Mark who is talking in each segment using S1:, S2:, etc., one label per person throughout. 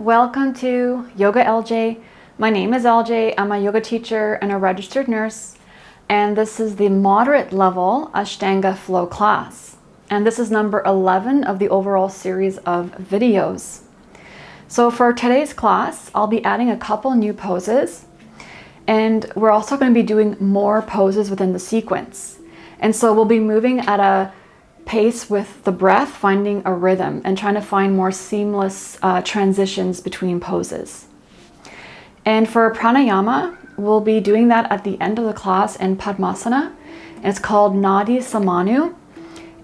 S1: Welcome to Yoga LJ. My name is LJ. I'm a yoga teacher and a registered nurse, and this is the moderate level Ashtanga flow class. And this is number 11 of the overall series of videos. So for today's class, I'll be adding a couple new poses, and we're also going to be doing more poses within the sequence. And so we'll be moving at a pace with the breath, finding a rhythm and trying to find more seamless transitions between poses. And for pranayama, we'll be doing that at the end of the class in Padmasana. It's called Nadi Samanu,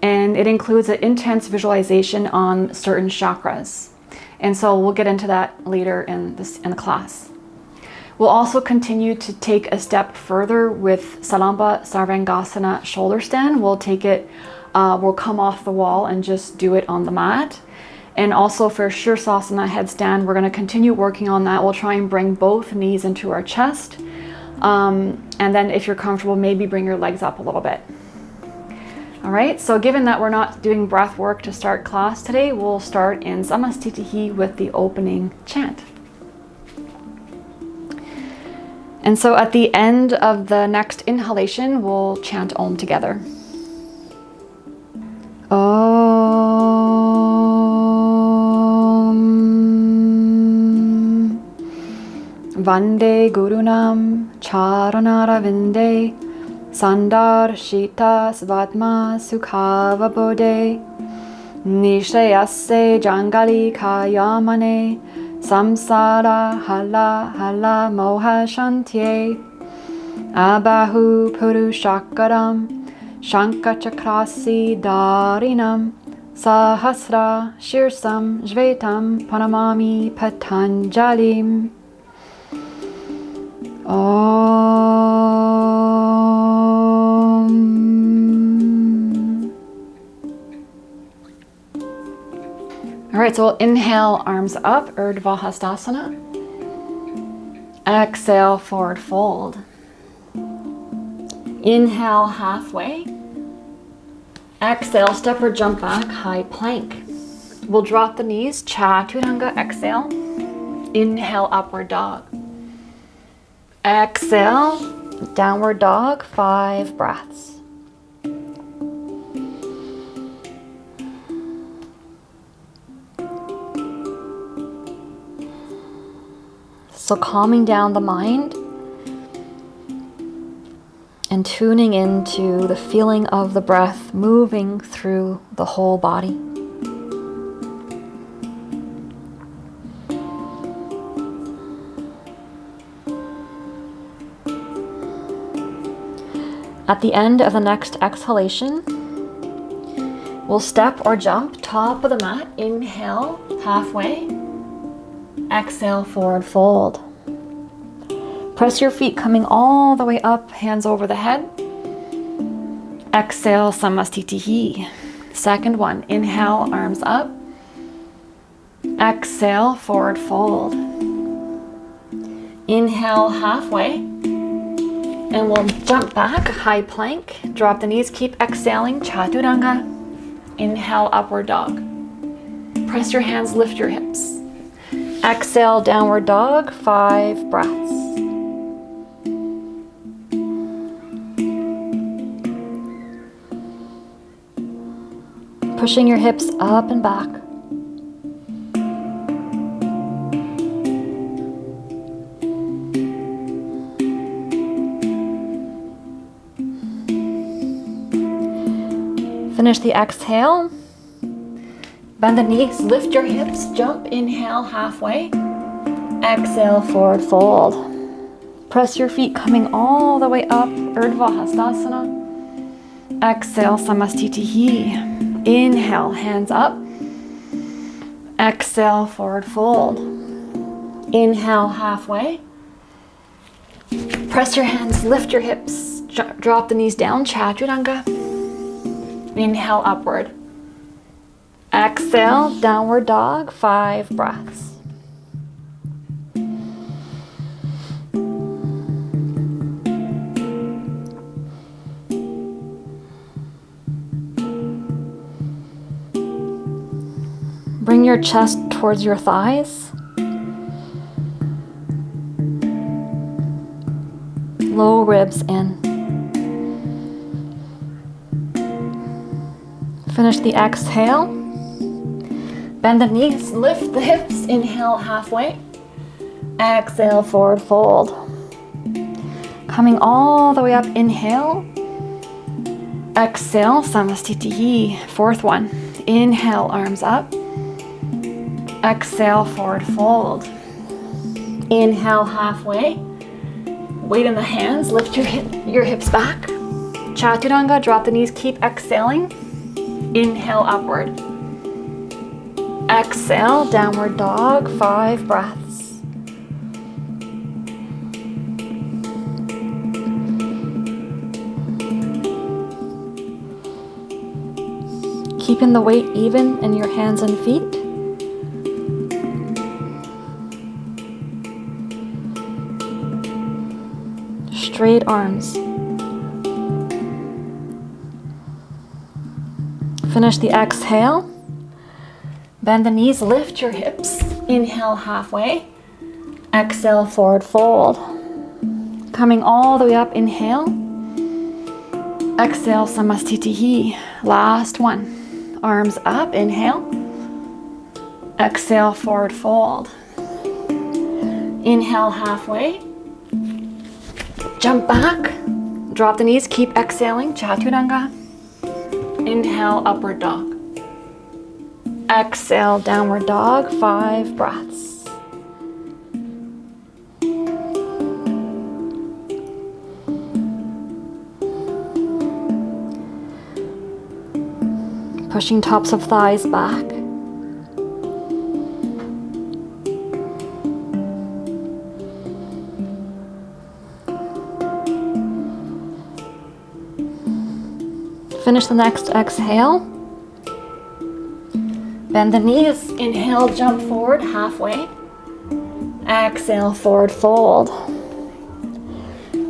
S1: and it includes an intense visualization on certain chakras. And so we'll get into that later in the class. We'll also continue to take a step further with Salamba Sarvangasana shoulder stand. We'll come off the wall and just do it on the mat. And also for Sirsasana headstand, we're going to continue working on that. We'll try and bring both knees into our chest. And then if you're comfortable, maybe bring your legs up a little bit. All right, so given that we're not doing breath work to start class today, we'll start in Samastitihi with the opening chant. And so at the end of the next inhalation, we'll chant Om together. Om Vande Gurunam Charanara Sandar Shita Svatma Sukhavabode Nishayase Jangali Kayamane Samsara Hala Hala Moha Shantye Abahu Purushakaram Shankachakrasi Darinam Sahasra Shirsam Jvetam Panamami Patanjalim. Om. All right, so we'll inhale, arms up, Urdhva Hastasana. Exhale, forward fold. Inhale, halfway. Exhale, step or jump back, high plank. We'll drop the knees, Chaturanga, exhale. Inhale, upward dog. Exhale, downward dog, 5 breaths. So calming down the mind and tuning into the feeling of the breath moving through the whole body. At the end of the next exhalation, we'll step or jump top of the mat. Inhale, halfway. Exhale, forward fold. Press your feet coming all the way up, hands over the head. Exhale, Samastitihi. Second one, inhale, arms up. Exhale, forward fold. Inhale, halfway. And we'll jump back, high plank. Drop the knees, keep exhaling, Chaturanga. Inhale, upward dog. Press your hands, lift your hips. Exhale, downward dog, 5 breaths. Pushing your hips up and back. Finish the exhale. Bend the knees, lift your hips, jump, inhale, halfway. Exhale, forward fold. Press your feet coming all the way up, Urdhva Hastasana. Exhale, Samastitihi. Inhale, hands up. Exhale, forward fold. Inhale, halfway. Press your hands, lift your hips, drop the knees down, Chaturanga. Inhale, upward. Exhale, downward dog, 5 breaths. Bring your chest towards your thighs. Low ribs in. Finish the exhale. Bend the knees, lift the hips, inhale halfway. Exhale, forward fold. Coming all the way up, inhale. Exhale, Samastitihi, fourth one. Inhale, arms up. Exhale, forward fold. Inhale, halfway. Weight in the hands, lift your hips back. Chaturanga, drop the knees, keep exhaling. Inhale, upward. Exhale, downward dog, 5 breaths. Keeping the weight even in your hands and feet. Straight arms. Finish the exhale. Bend the knees, lift your hips. Inhale, halfway. Exhale, forward fold. Coming all the way up, inhale. Exhale, Samastitihi. Last one. Arms up, inhale. Exhale, forward fold. Inhale, halfway. Jump back. Drop the knees, keep exhaling. Chaturanga. Inhale, upward dog. Exhale, downward dog, 5 breaths. Pushing tops of thighs back. Finish the next exhale. Bend the knees, inhale, jump forward halfway. Exhale, forward fold.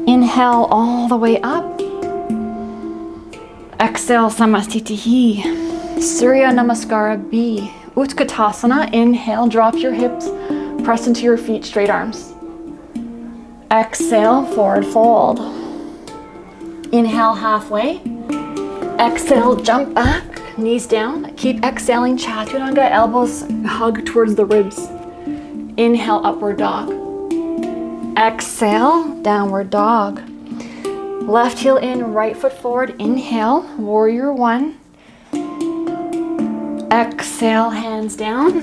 S1: Inhale all the way up. Exhale, Samastitihi. Surya Namaskara B. Utkatasana, inhale, drop your hips, press into your feet, straight arms. Exhale, forward fold. Inhale, halfway. Exhale, jump back. Knees down, keep exhaling, Chaturanga, elbows hug towards the ribs. Inhale, upward dog. Exhale, downward dog. Left heel in, right foot forward, inhale, warrior one. Exhale, hands down,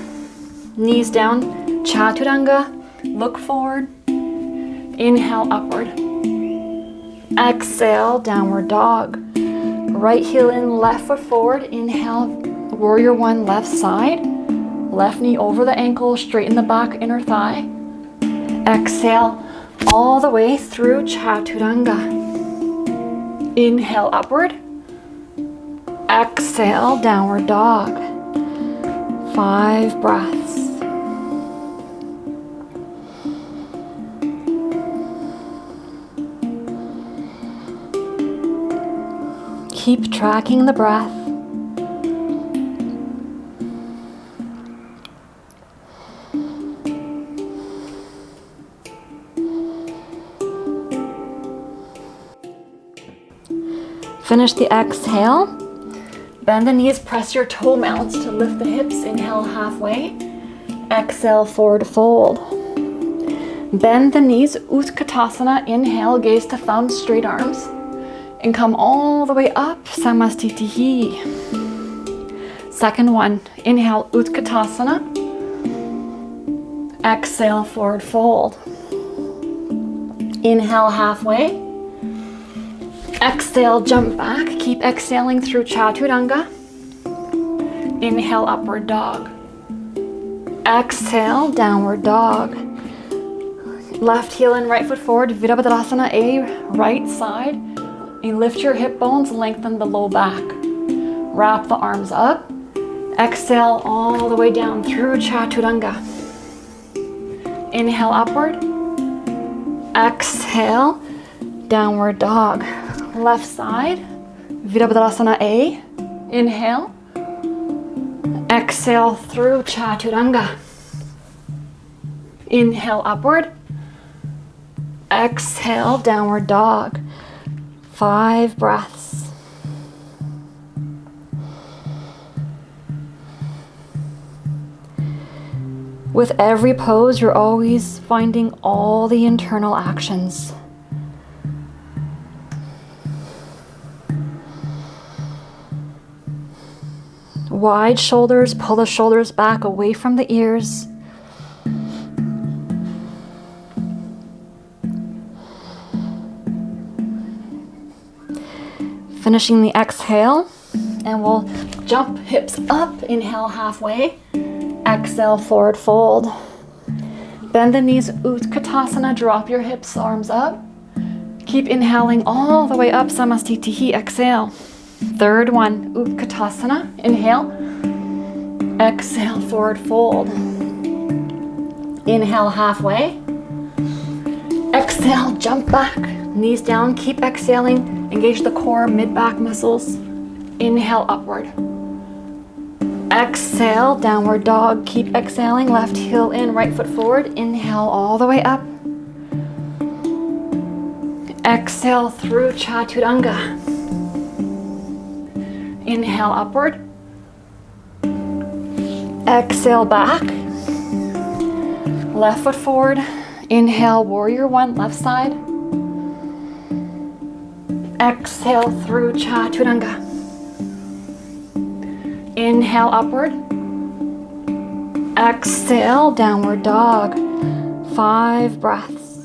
S1: knees down, Chaturanga, look forward. Inhale, upward. Exhale, downward dog. Right heel in, left foot forward. Inhale, warrior one, left side. Left knee over the ankle, straighten the back, inner thigh. Exhale, all the way through Chaturanga. Inhale, upward. Exhale, downward dog. 5 breaths. Keep tracking the breath. Finish the exhale. Bend the knees, press your toe mounts to lift the hips. Inhale, halfway. Exhale, forward fold. Bend the knees, Utkatasana. Inhale, gaze to thumbs, straight arms. And come all the way up, Samastitihi. Second one, inhale, Utkatasana. Exhale, forward fold. Inhale, halfway. Exhale, jump back. Keep exhaling through Chaturanga. Inhale, upward dog. Exhale, downward dog. Left heel in, right foot forward, Virabhadrasana A, right side. And lift your hip bones, lengthen the low back. Wrap the arms up. Exhale all the way down through Chaturanga. Inhale, upward. Exhale, downward dog. Left side, Virabhadrasana A. Inhale. Exhale through Chaturanga. Inhale, upward. Exhale, downward dog. 5 breaths. With every pose, you're always finding all the internal actions. Wide shoulders, pull the shoulders back away from the ears. Finishing the exhale, and we'll jump hips up, inhale halfway, exhale forward fold. Bend the knees, Utkatasana, drop your hips, arms up. Keep inhaling all the way up, Samastitihi, exhale. Third one, Utkatasana, inhale, exhale forward fold. Inhale halfway, exhale, jump back, knees down, keep exhaling. Engage the core, mid-back muscles. Inhale, upward. Exhale, downward dog. Keep exhaling. Left heel in, right foot forward. Inhale all the way up. Exhale through Chaturanga. Inhale, upward. Exhale, back. Left foot forward. Inhale, warrior one, left side. Exhale through Chaturanga. Inhale upward. Exhale, downward dog. 5 breaths.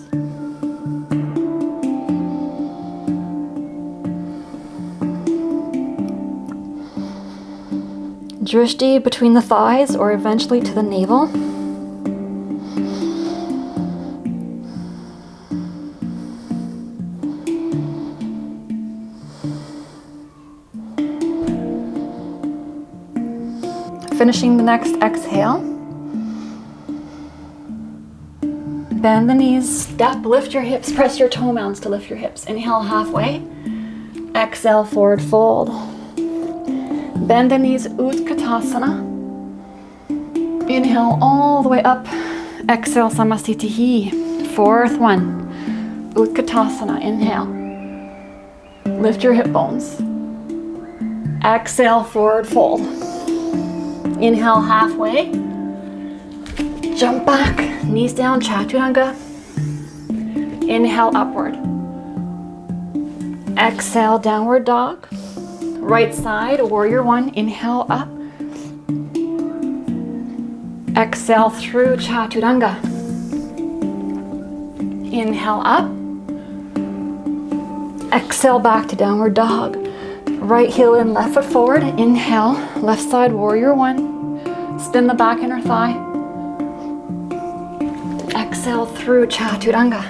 S1: Drishti between the thighs or eventually to the navel. Finishing the next exhale. Bend the knees, step, lift your hips, press your toe mounds to lift your hips. Inhale halfway. Exhale, forward fold. Bend the knees, Utkatasana. Inhale all the way up. Exhale, Samastitihi. Fourth one, Utkatasana. Inhale. Lift your hip bones. Exhale, forward fold. Inhale halfway. Jump back, knees down, Chaturanga. Inhale upward. Exhale, downward dog. Right side, warrior one. Inhale up. Exhale through Chaturanga. Inhale up. Exhale back to downward dog. Right heel in, left foot forward. Inhale, left side, warrior one. Spin the back inner thigh. Exhale through Chaturanga.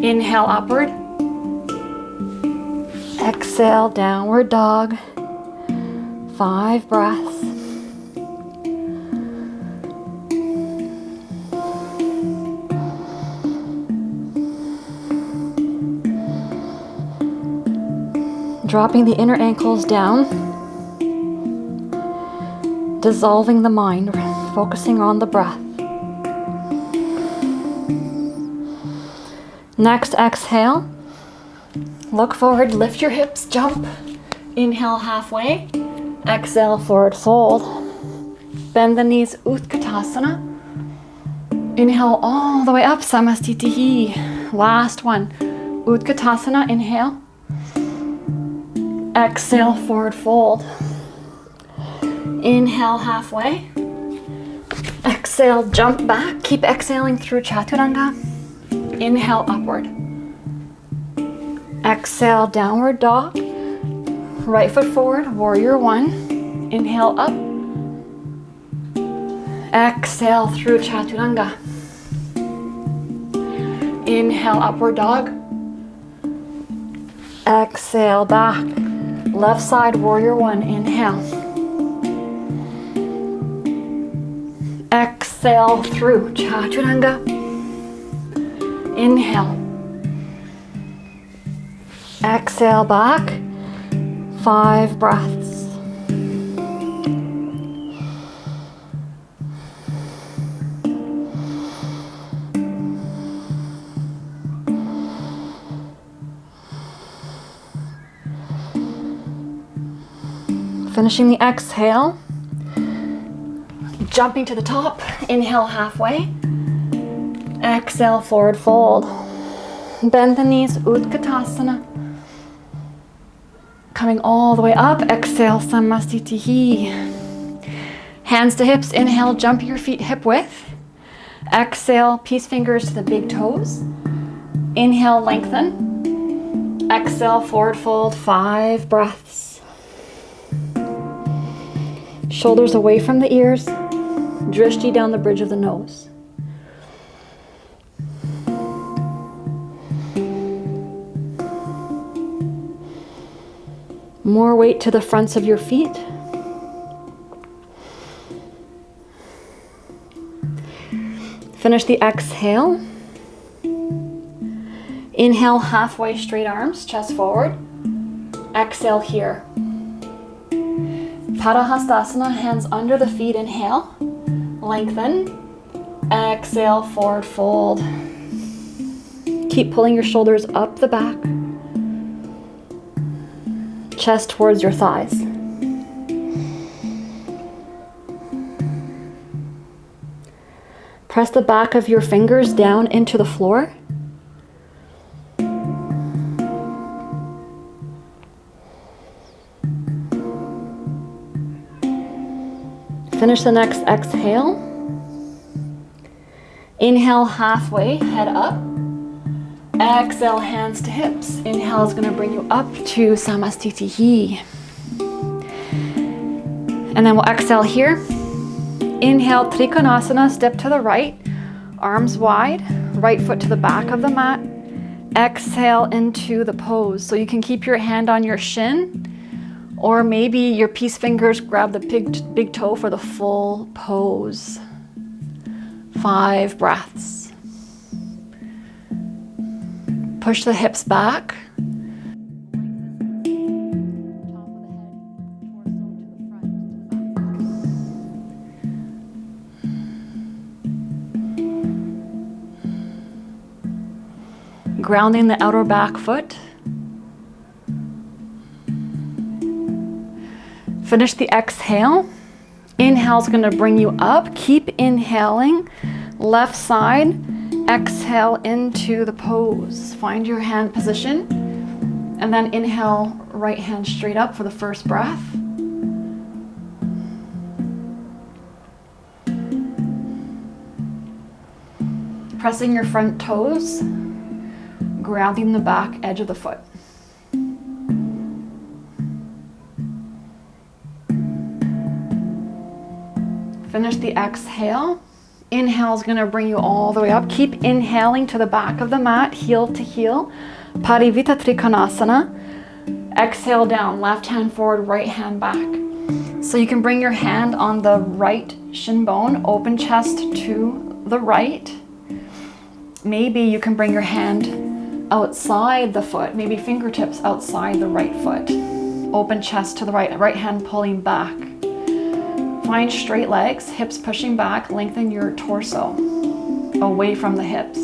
S1: Inhale upward. Exhale, downward dog. 5 breaths. Dropping the inner ankles down. Dissolving the mind, focusing on the breath. Next exhale. Look forward, lift your hips, jump. Inhale halfway. Exhale, forward fold. Bend the knees, Utkatasana. Inhale all the way up, Samastitihi. Last one, Utkatasana, inhale. Exhale, forward fold. Inhale halfway. Exhale, jump back. Keep exhaling through Chaturanga. Inhale upward. Exhale, downward dog. Right foot forward, warrior one. Inhale up. Exhale through Chaturanga. Inhale, upward dog. Exhale, back. Left side, warrior one. Inhale. Exhale through Chaturanga. Inhale. Exhale back. 5 breaths. Finishing the exhale. Jumping to the top. Inhale halfway. Exhale, forward fold. Bend the knees, Utkatasana. Coming all the way up. Exhale, Samastitihi. Hands to hips. Inhale, jump your feet hip width. Exhale, peace fingers to the big toes. Inhale, lengthen. Exhale, forward fold, 5 breaths. Shoulders away from the ears. Drishti down the bridge of the nose. More weight to the fronts of your feet. Finish the exhale. Inhale, halfway straight arms, chest forward. Exhale here. Padahastasana, hands under the feet, inhale. Lengthen. Exhale, forward fold. Keep pulling your shoulders up the back. Chest towards your thighs. Press the back of your fingers down into the floor. Finish the next exhale. Inhale, halfway, head up. Exhale, hands to hips. Inhale is going to bring you up to Samastitihi. And then we'll exhale here. Inhale, Trikonasana, step to the right. Arms wide, right foot to the back of the mat. Exhale into the pose. So you can keep your hand on your shin, or maybe your peace fingers grab the big toe for the full pose. 5 breaths. Push the hips back. Grounding the outer back foot. Finish the exhale. Inhale is going to bring you up. Keep inhaling. Left side. Exhale into the pose. Find your hand position. And then inhale, right hand straight up for the first breath. Pressing your front toes. Grounding the back edge of the foot. Finish the exhale. Inhale is going to bring you all the way up. Keep inhaling to the back of the mat, heel to heel. Parivita Trikonasana. Exhale down, left hand forward, right hand back. So you can bring your hand on the right shin bone, open chest to the right. Maybe you can bring your hand outside the foot, maybe fingertips outside the right foot. Open chest to the right hand pulling back. Find straight legs, hips pushing back, lengthen your torso away from the hips.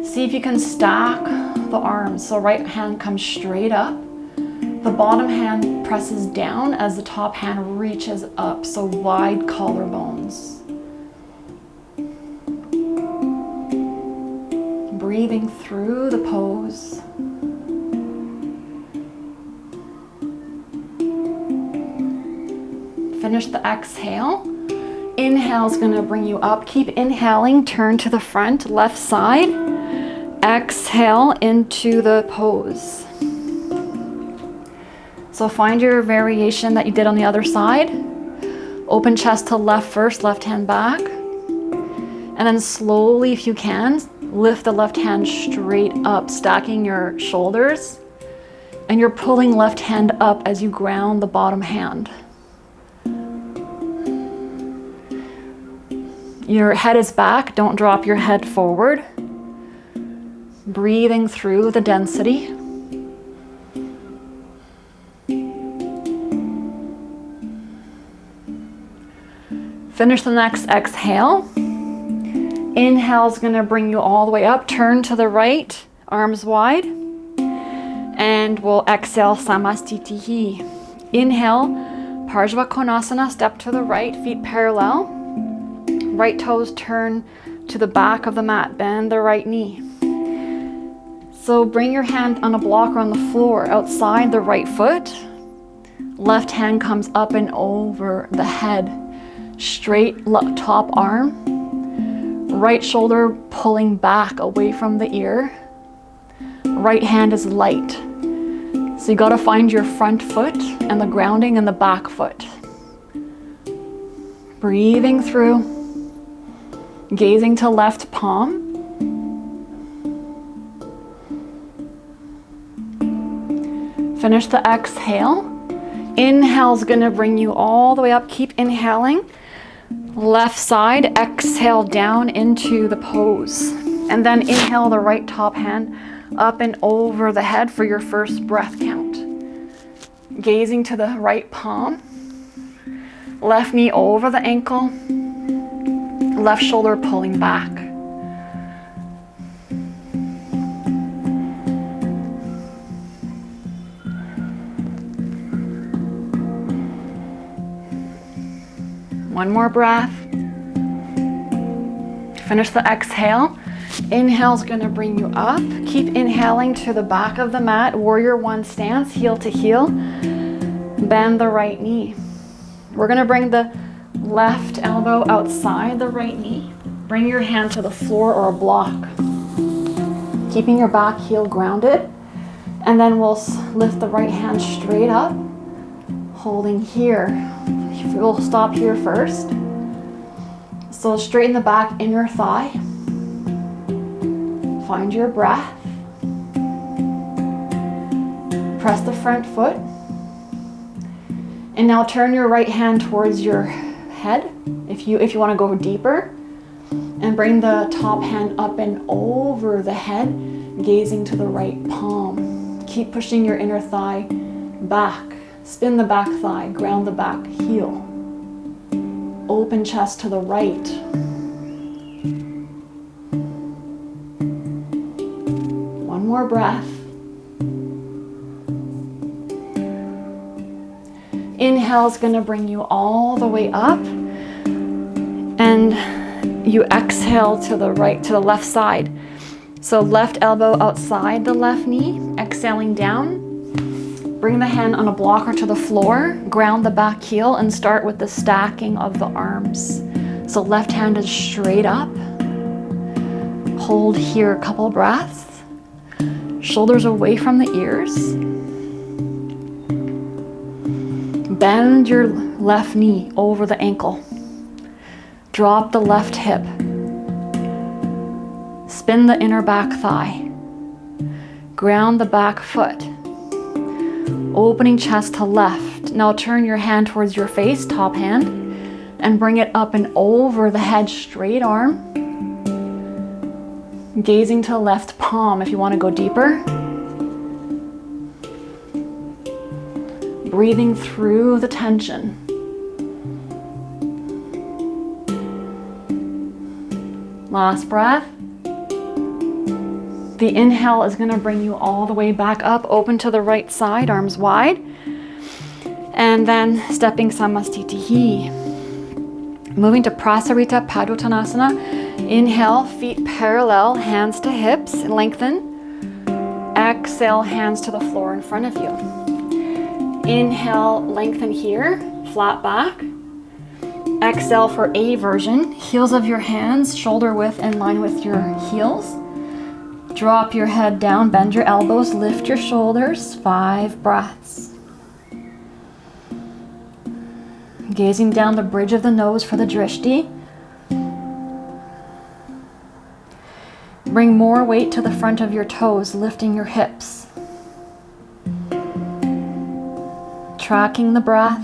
S1: See if you can stack the arms. So right hand comes straight up. The bottom hand presses down as the top hand reaches up, so wide collarbones. Breathing through the pose. Finish the exhale. Inhale is going to bring you up. Keep inhaling, turn to the front, left side. Exhale into the pose. So find your variation that you did on the other side. Open chest to left first, left hand back. And then slowly, if you can, lift the left hand straight up, stacking your shoulders. And you're pulling left hand up as you ground the bottom hand. Your head is back, don't drop your head forward. Breathing through the density. Finish the next exhale. Inhale is going to bring you all the way up. Turn to the right, arms wide. And we'll exhale Samastitihi. Inhale, Urdhva Konasana, step to the right, feet parallel. Right toes turn to the back of the mat, bend the right knee. So bring your hand on a block on the floor outside the right foot. Left hand comes up and over the head. Straight top arm. Right shoulder pulling back away from the ear. Right hand is light. So you gotta find your front foot and the grounding in the back foot. Breathing through, gazing to left palm. Finish the exhale. Inhale's gonna bring you all the way up. Keep inhaling. Left side, exhale down into the pose. And then inhale the right top hand up and over the head for your first breath count. Gazing to the right palm. Left knee over the ankle. Left shoulder pulling back. One more breath. Finish the exhale. Inhale's gonna bring you up. Keep inhaling to the back of the mat, warrior one stance, heel to heel. Bend the right knee. We're gonna bring the left elbow outside the right knee. Bring your hand to the floor or a block. Keeping your back heel grounded. And then we'll lift the right hand straight up, holding here. We'll stop here first. So straighten the back inner thigh. Find your breath. Press the front foot. And now turn your right hand towards your head if you want to go deeper. And bring the top hand up and over the head, gazing to the right palm. Keep pushing your inner thigh back. Spin the back thigh, ground the back heel. Open chest to the right. One more breath. Inhale is going to bring you all the way up. And you exhale to the right, to the left side. So left elbow outside the left knee, exhaling down. Bring the hand on a blocker to the floor, ground the back heel, and start with the stacking of the arms. So left hand is straight up. Hold here a couple breaths. Shoulders away from the ears. Bend your left knee over the ankle. Drop the left hip. Spin the inner back thigh. Ground the back foot. Opening chest to left. Now turn your hand towards your face, top hand, and bring it up and over the head, straight arm. Gazing to left palm if you want to go deeper. Breathing through the tension. Last breath. The inhale is going to bring you all the way back up, open to the right side, arms wide. And then stepping Samastitihi. Moving to Prasarita Padottanasana. Inhale, feet parallel, hands to hips, lengthen. Exhale, hands to the floor in front of you. Inhale, lengthen here, flat back. Exhale for A version. Heels of your hands, shoulder width in line with your heels. Drop your head down, bend your elbows, lift your shoulders. 5 breaths. Gazing down the bridge of the nose for the drishti. Bring more weight to the front of your toes, lifting your hips. Tracking the breath.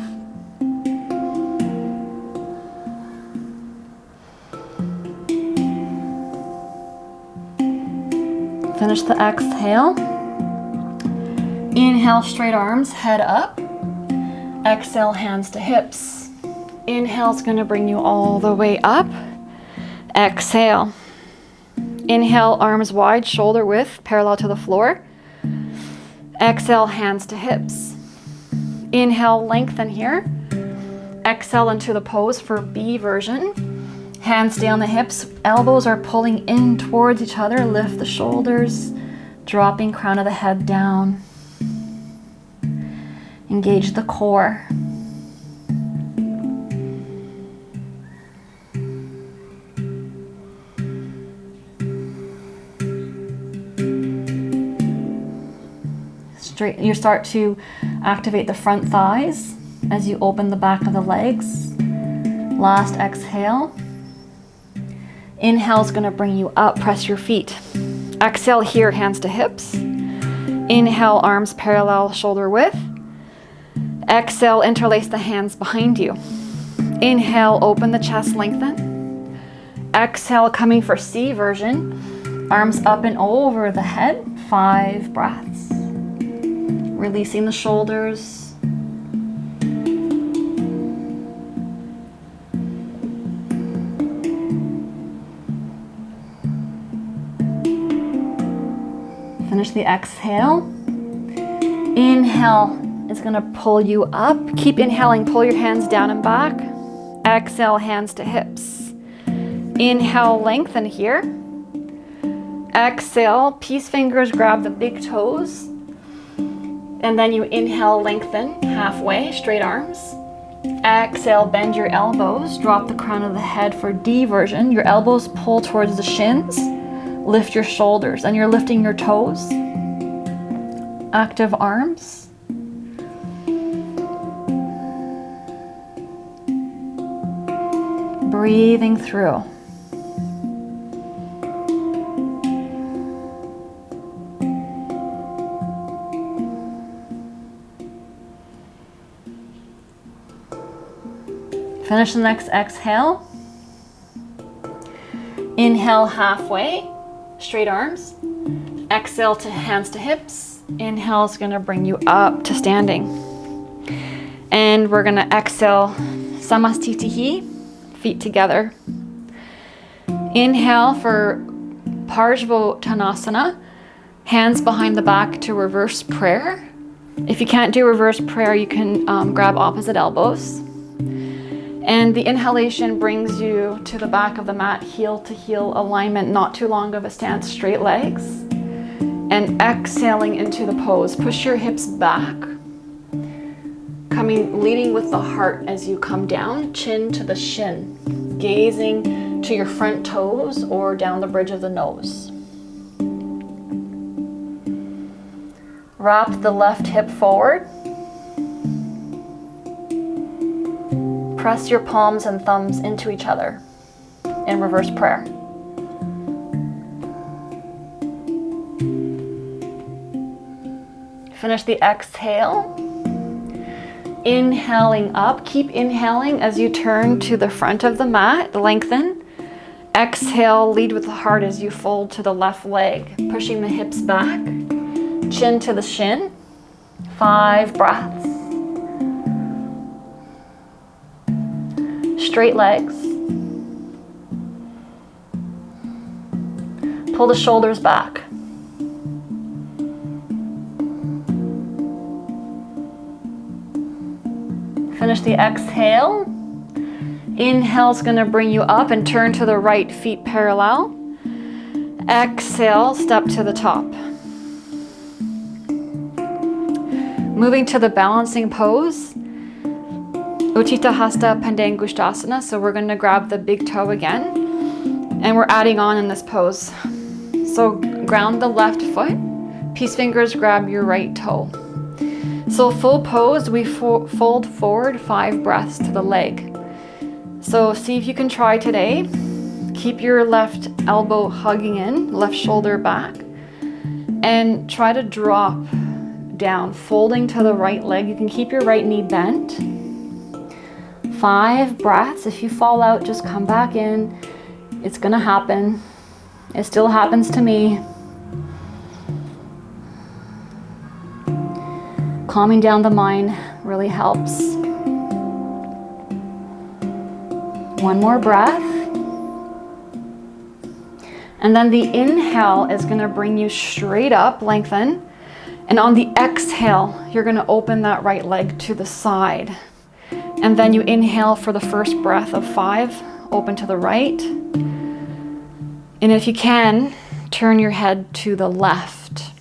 S1: Finish the exhale. Inhale, straight arms, head up. Exhale, hands to hips. Inhale is going to bring you all the way up. Exhale. Inhale, arms wide, shoulder width, parallel to the floor. Exhale, hands to hips. Inhale, lengthen here. Exhale into the pose for B version. Hands stay on the hips. Elbows are pulling in towards each other. Lift the shoulders, dropping crown of the head down. Engage the core. You start to activate the front thighs as you open the back of the legs. Last exhale. Inhale is going to bring you up. Press your feet. Exhale here, hands to hips. Inhale, arms parallel, shoulder width. Exhale, interlace the hands behind you. Inhale, open the chest, lengthen. Exhale, coming for C version. Arms up and over the head. 5 breaths. Releasing the shoulders. Finish the exhale. Inhale is going to pull you up. Keep inhaling, pull your hands down and back. Exhale, hands to hips. Inhale, lengthen here. Exhale, peace fingers grab the big toes. And then you inhale, lengthen halfway, straight arms. Exhale, bend your elbows, drop the crown of the head for D version. Your elbows pull towards the shins. Lift your shoulders, and you're lifting your toes. Active arms. Breathing through. Finish the next exhale. Inhale halfway, straight arms. Exhale to hands to hips. Inhale is going to bring you up to standing. And we're going to exhale, Samastitihi, feet together. Inhale for Padmasana, hands behind the back to reverse prayer. If you can't do reverse prayer, you can grab opposite elbows. And the inhalation brings you to the back of the mat, heel to heel alignment, not too long of a stance, straight legs. And exhaling into the pose. Push your hips back. Leading with the heart as you come down, chin to the shin. Gazing to your front toes or down the bridge of the nose. Wrap the left hip forward. Press your palms and thumbs into each other in reverse prayer. Finish the exhale. Inhaling up. Keep inhaling as you turn to the front of the mat. Lengthen. Exhale, lead with the heart as you fold to the left leg. Pushing the hips back. Chin to the shin. 5 breaths. Straight legs. Pull the shoulders back. Finish the exhale. Inhale is going to bring you up and turn to the right, feet parallel. Exhale, step to the top. Moving to the balancing pose. Utthita Pandangusthasana. So we're going to grab the big toe again. And we're adding on in this pose. So ground the left foot. Peace fingers grab your right toe. So full pose, we fold forward 5 breaths to the leg. So see if you can try today. Keep your left elbow hugging in, left shoulder back. And try to drop down, folding to the right leg. You can keep your right knee bent. 5 breaths. If you fall out, just come back in. It's gonna happen. It still happens to me. Calming down the mind really helps. 1 more breath. And then the inhale is going to bring you straight up, lengthen. And on the exhale, you're going to open that right leg to the side. And then you inhale for the first breath of 5, open to the right. And if you can, turn your head to the left,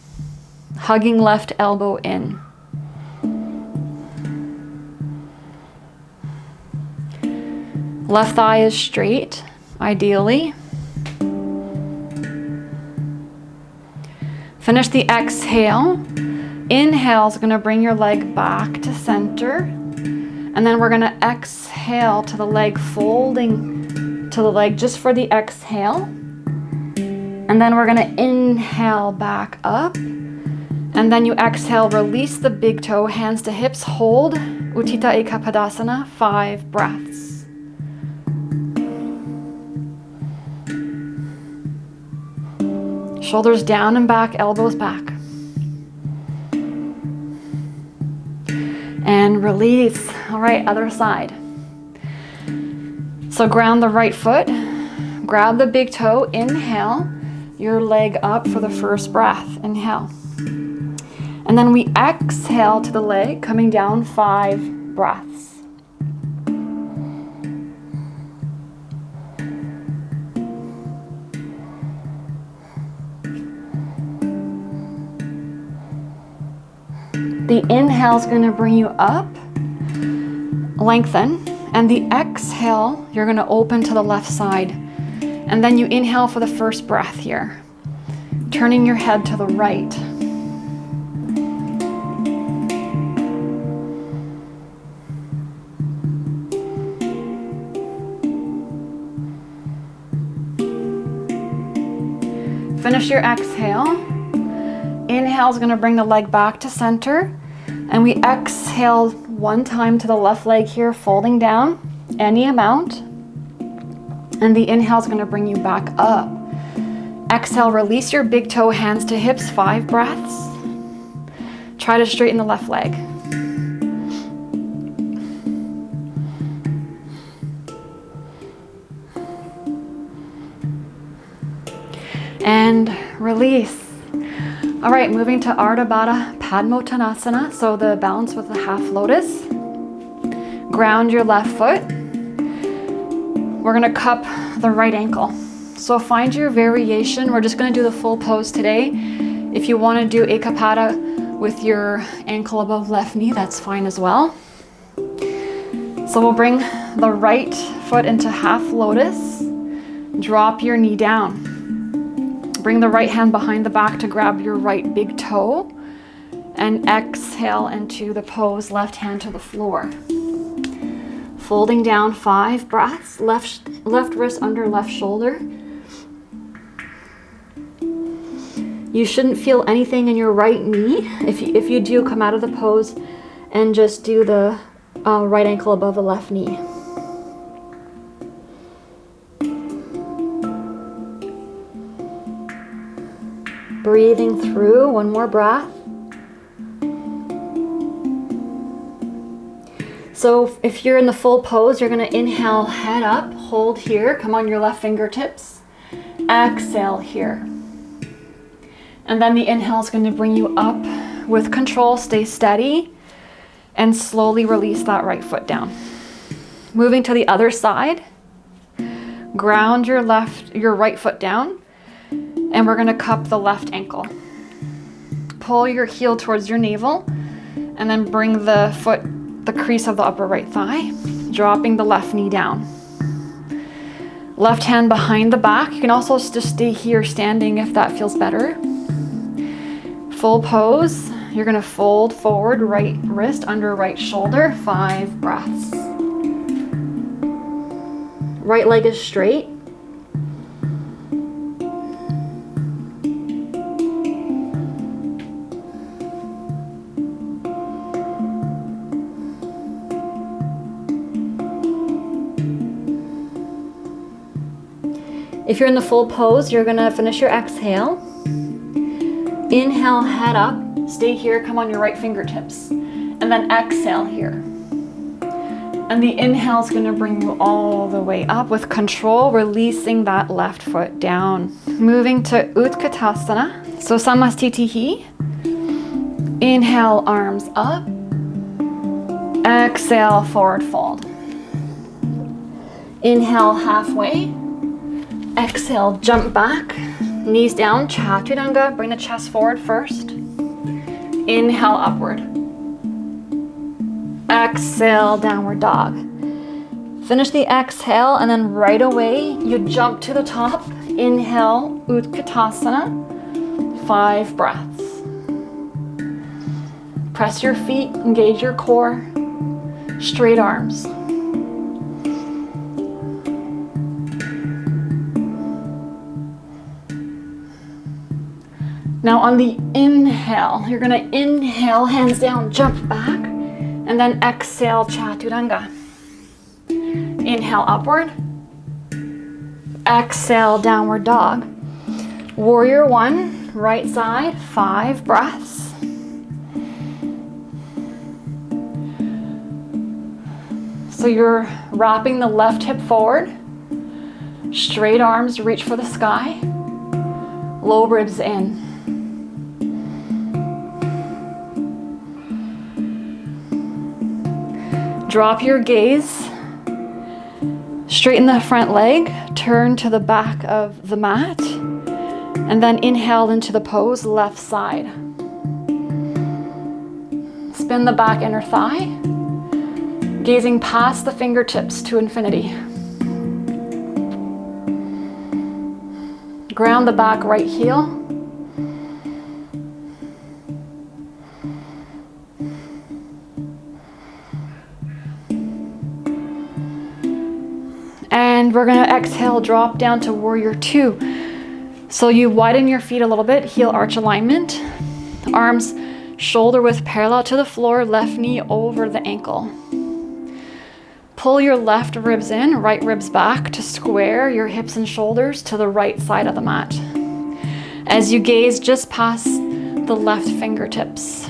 S1: hugging left elbow in. Left thigh is straight, ideally. Finish the exhale. Inhale is going to bring your leg back to center. And then we're going to exhale to the leg, folding to the leg just for the exhale. And then we're going to inhale back up. And then you exhale, release the big toe, hands to hips, hold Utthita Ekapadasana, 5 breaths. Shoulders down and back, elbows back. And release. All right, other side. So ground the right foot, grab the big toe, inhale your leg up for the first breath, inhale. And then we exhale to the leg, coming down 5 breaths. The inhale is going to bring you up, lengthen, and the exhale, you're going to open to the left side. And then you inhale for the first breath here, turning your head to the right. Finish your exhale. Inhale is going to bring the leg back to center. And we exhale 1 time to the left leg here, folding down any amount. And the inhale is going to bring you back up. Exhale, release your big toe, hands to hips, 5 breaths. Try to straighten the left leg. And release. All right, moving to Urdhva Padmottanasana, so the balance with the half lotus. Ground your left foot. We're gonna cup the right ankle. So find your variation. We're just gonna do the full pose today. If you wanna do Ekapada with your ankle above left knee, that's fine as well. So we'll bring the right foot into half lotus. Drop your knee down. Bring the right hand behind the back to grab your right big toe. And exhale into the pose, left hand to the floor. Folding down 5 breaths, left wrist under left shoulder. You shouldn't feel anything in your right knee. If you do, come out of the pose and just do the right ankle above the left knee. Breathing through, 1 more breath. So if you're in the full pose, you're going to inhale, head up, hold here, come on your left fingertips, exhale here. And then the inhale is going to bring you up with control, stay steady, and slowly release that right foot down. Moving to the other side, ground your right foot down, and we're going to cup the left ankle. Pull your heel towards your navel, and then bring the foot, the crease of the upper right thigh, dropping the left knee down. Left hand behind the back. You can also just stay here standing if that feels better. Full pose. You're going to fold forward, right wrist under right shoulder, 5 breaths. Right leg is straight. If you're in the full pose, you're gonna finish your exhale. Inhale, head up, stay here, come on your right fingertips. And then exhale here. And the inhale is gonna bring you all the way up with control, releasing that left foot down. Moving to Utkatasana, so Samastitihi. Inhale, arms up. Exhale, forward fold. Inhale, halfway. Exhale, jump back. Knees down, Chaturanga. Bring the chest forward first. Inhale, upward. Exhale, downward dog. Finish the exhale, and then right away, you jump to the top. Inhale, Utkatasana. 5 breaths. Press your feet, engage your core. Straight arms. Now on the inhale, you're gonna inhale, hands down, jump back, and then exhale, Chaturanga. Inhale, upward. Exhale, downward dog. Warrior 1, right side, 5 breaths. So you're wrapping the left hip forward. Straight arms, reach for the sky. Low ribs in. Drop your gaze. Straighten the front leg. Turn to the back of the mat. And then inhale into the pose, left side. Spin the back inner thigh. Gazing past the fingertips to infinity. Ground the back right heel. And we're gonna exhale, drop down to warrior 2. So you widen your feet a little bit, heel arch alignment. Arms shoulder width parallel to the floor, left knee over the ankle. Pull your left ribs in, right ribs back to square your hips and shoulders to the right side of the mat. As you gaze just past the left fingertips.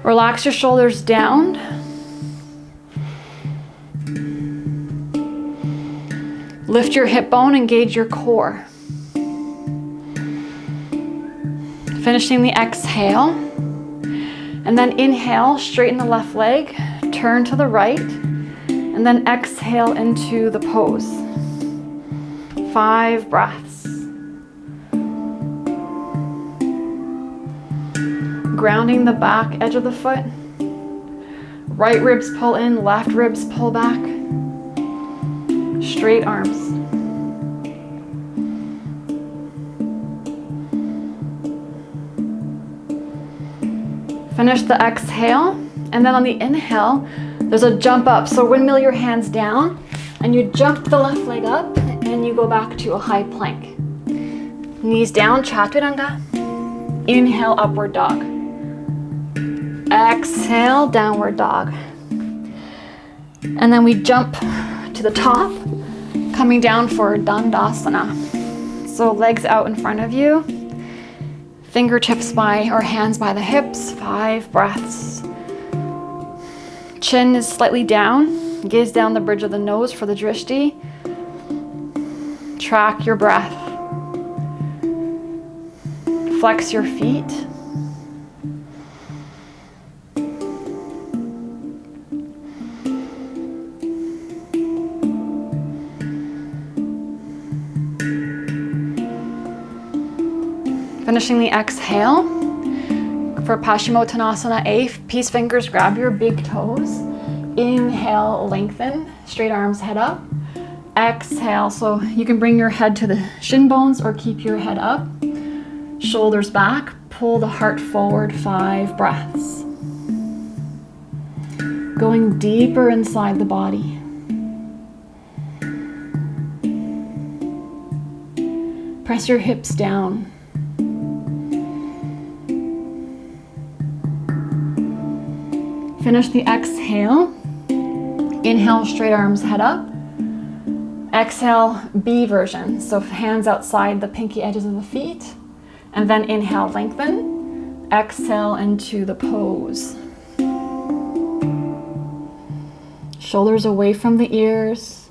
S1: Relax your shoulders down. Lift your hip bone, engage your core. Finishing the exhale. And then inhale, straighten the left leg, turn to the right, and then exhale into the pose. 5 breaths. Grounding the back edge of the foot. Right ribs pull in, left ribs pull back. Straight arms. Finish the exhale, and then on the inhale, there's a jump up. So windmill your hands down, and you jump the left leg up, and you go back to a high plank. Knees down, Chaturanga. Inhale, upward dog. Exhale, downward dog. And then we jump to the top, coming down for Dandasana. So legs out in front of you. Fingertips by or hands by the hips, 5 breaths. Chin is slightly down. Gaze down the bridge of the nose for the drishti. Track your breath. Flex your feet. Finishing the exhale for Paschimottanasana A. Peace fingers, grab your big toes. Inhale, lengthen, straight arms, head up. Exhale, so you can bring your head to the shin bones or keep your head up. Shoulders back, pull the heart forward, 5 breaths. Going deeper inside the body. Press your hips down. Finish the exhale. Inhale, straight arms, head up. Exhale, B version. So hands outside the pinky edges of the feet. And then inhale, lengthen. Exhale into the pose. Shoulders away from the ears.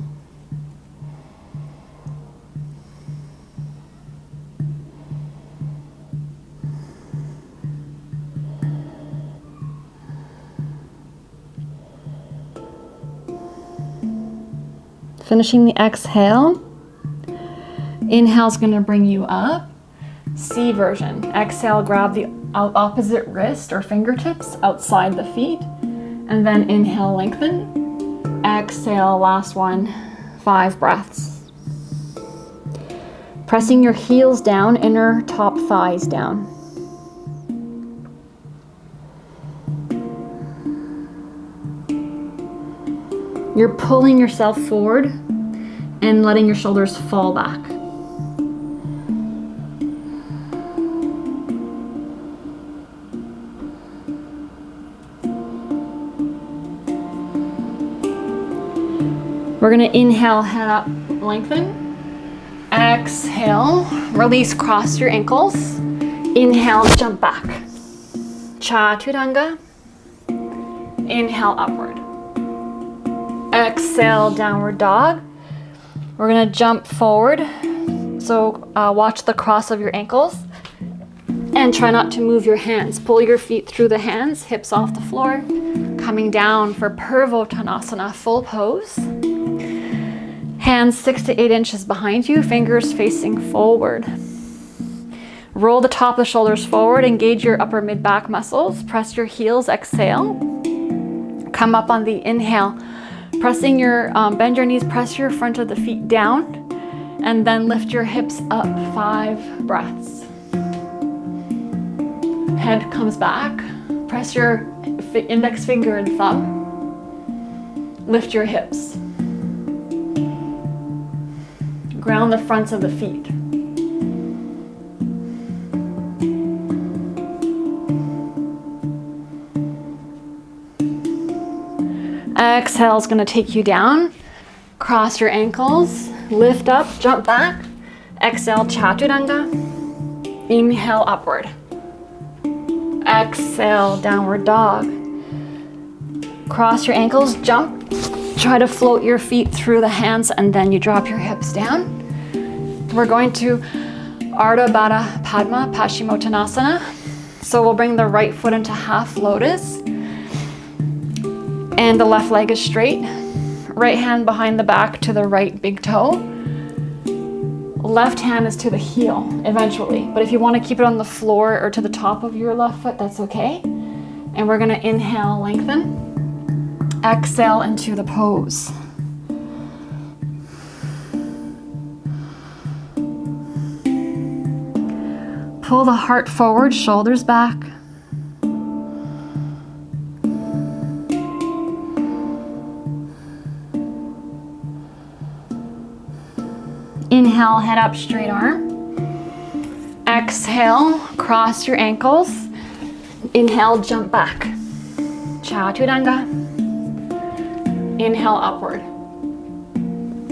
S1: Finishing the exhale. Inhale's going to bring you up. C version. Exhale, grab the opposite wrist or fingertips outside the feet. And then inhale, lengthen. Exhale, last one. 5 breaths. Pressing your heels down, inner top thighs down. You're pulling yourself forward and letting your shoulders fall back. We're going to inhale, head up, lengthen. Exhale, release, cross your ankles. Inhale, jump back. Chaturanga. Inhale, upward. Exhale, downward dog. We're going to jump forward. So watch the cross of your ankles. And try not to move your hands. Pull your feet through the hands, hips off the floor. Coming down for Purvottanasana, full pose. Hands 6 to 8 inches behind you, fingers facing forward. Roll the top of the shoulders forward, engage your upper mid-back muscles, press your heels, exhale. Come up on the inhale, pressing your, bend your knees, press your front of the feet down, and then lift your hips up, 5 breaths. Head comes back, press your index finger and thumb, lift your hips. Ground the fronts of the feet. Exhale is going to take you down. Cross your ankles, lift up, jump back. Exhale, chaturanga. Inhale, upward. Exhale, downward dog. Cross your ankles, jump. Try to float your feet through the hands and then you drop your hips down. We're going to Urdhva Paschimottanasana. So we'll bring the right foot into half lotus. And the left leg is straight. Right hand behind the back to the right big toe. Left hand is to the heel eventually. But if you want to keep it on the floor or to the top of your left foot, that's okay. And we're going to inhale, lengthen. Exhale into the pose. Pull the heart forward, shoulders back. Inhale, head up, straight arm. Exhale, cross your ankles. Inhale, jump back. Chaturanga. Inhale, upward.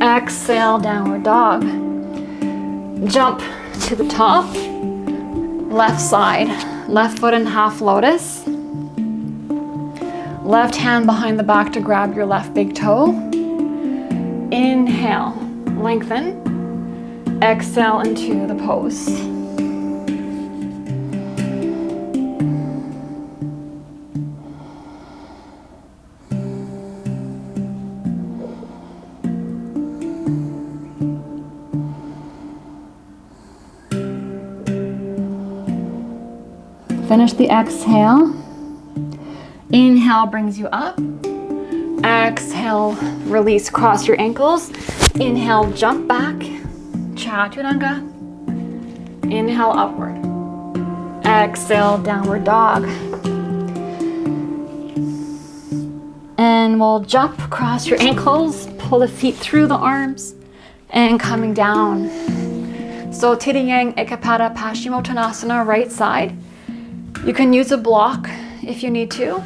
S1: Exhale, downward dog. Jump to the top. Left side. Left foot in half lotus. Left hand behind the back to grab your left big toe. Inhale, lengthen. Exhale into the pose. Finish the exhale. Inhale brings you up. Exhale, release, cross your ankles. Inhale, jump back. Chaturanga. Inhale, upward. Exhale, downward dog. And we'll jump, cross your ankles, pull the feet through the arms, and coming down. So Tiriyang Ekapada Paschimottanasana, right side. You can use a block if you need to.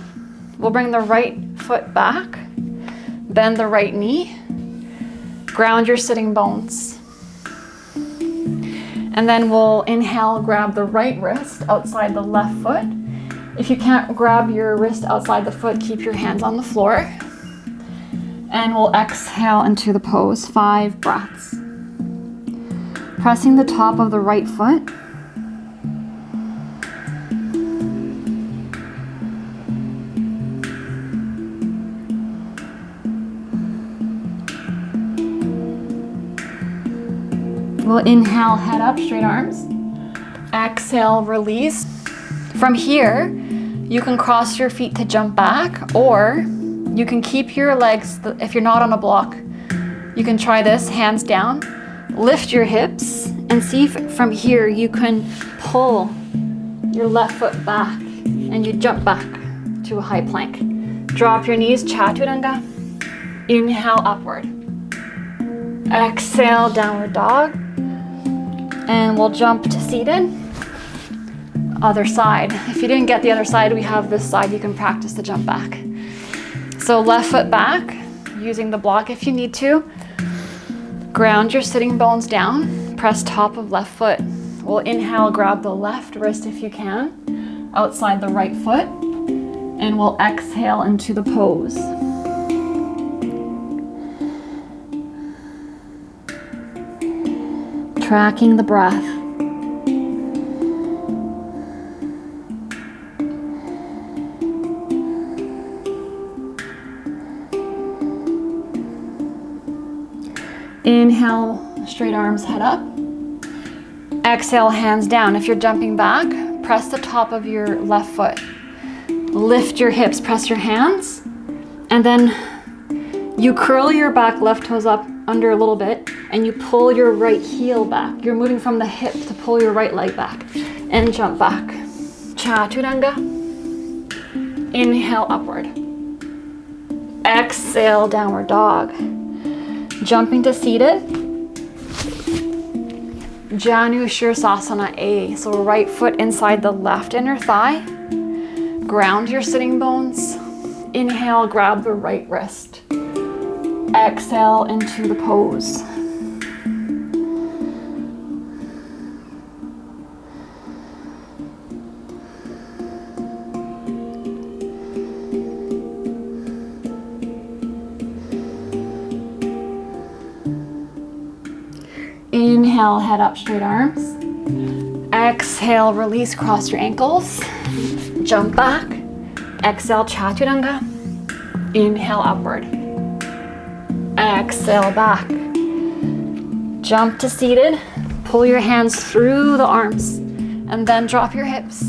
S1: We'll bring the right foot back, bend the right knee, ground your sitting bones. And then we'll inhale, grab the right wrist outside the left foot. If you can't grab your wrist outside the foot, keep your hands on the floor. And we'll exhale into the pose, 5 breaths. Pressing the top of the right foot. We'll inhale, head up, straight arms. Exhale, release. From here, you can cross your feet to jump back, or you can keep your legs, if you're not on a block, you can try this, hands down. Lift your hips and see if from here you can pull your left foot back and you jump back to a high plank. Drop your knees, Chaturanga. Inhale, upward. Exhale, downward dog. And we'll jump to seated. Other side. If you didn't get the other side, we have this side you can practice to jump back. So left foot back, using the block if you need to. Ground your sitting bones down. Press top of left foot. We'll inhale, grab the left wrist if you can, outside the right foot. And we'll exhale into the pose. Tracking the breath. Inhale, straight arms, head up. Exhale, hands down. If you're jumping back, press the top of your left foot. Lift your hips, press your hands, and then you curl your back left toes up under a little bit, and you pull your right heel back. You're moving from the hip to pull your right leg back and jump back. Chaturanga. Inhale, upward. Exhale, downward dog. Jumping to seated. Janu Sirsasana A. So right foot inside the left inner thigh. Ground your sitting bones. Inhale, grab the right wrist. Exhale into the pose. Inhale, head up, straight arms. Exhale, release, cross your ankles. Jump back. Exhale, Chaturanga. Inhale, upward. Exhale, back. Jump to seated. Pull your hands through the arms and then drop your hips.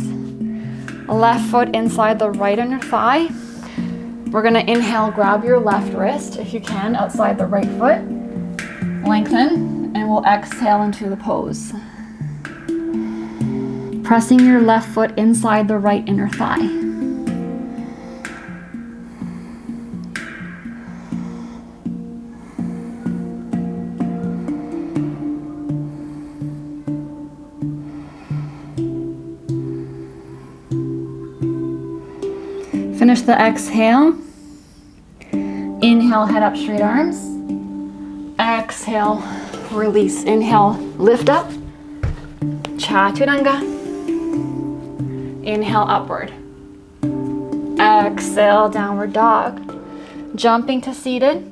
S1: Left foot inside the right inner thigh. We're gonna inhale, grab your left wrist if you can, outside the right foot. Lengthen, and we'll exhale into the pose. Pressing your left foot inside the right inner thigh. Finish the exhale. Inhale, head up, straight arms. Exhale, release. Inhale, lift up. Chaturanga. Inhale, upward. Exhale, downward dog. Jumping to seated.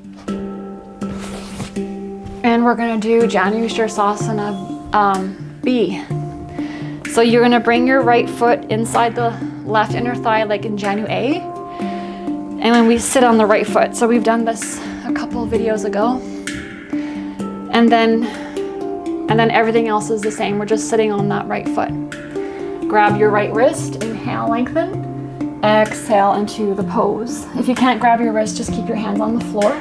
S1: And we're gonna do Janu Sirsasana B. So you're gonna bring your right foot inside the left inner thigh like in Janu A. And then we sit on the right foot. So we've done this a couple of videos ago. And then everything else is the same. We're just sitting on that right foot. Grab your right wrist, inhale, lengthen. Exhale into the pose. If you can't grab your wrist, just keep your hands on the floor.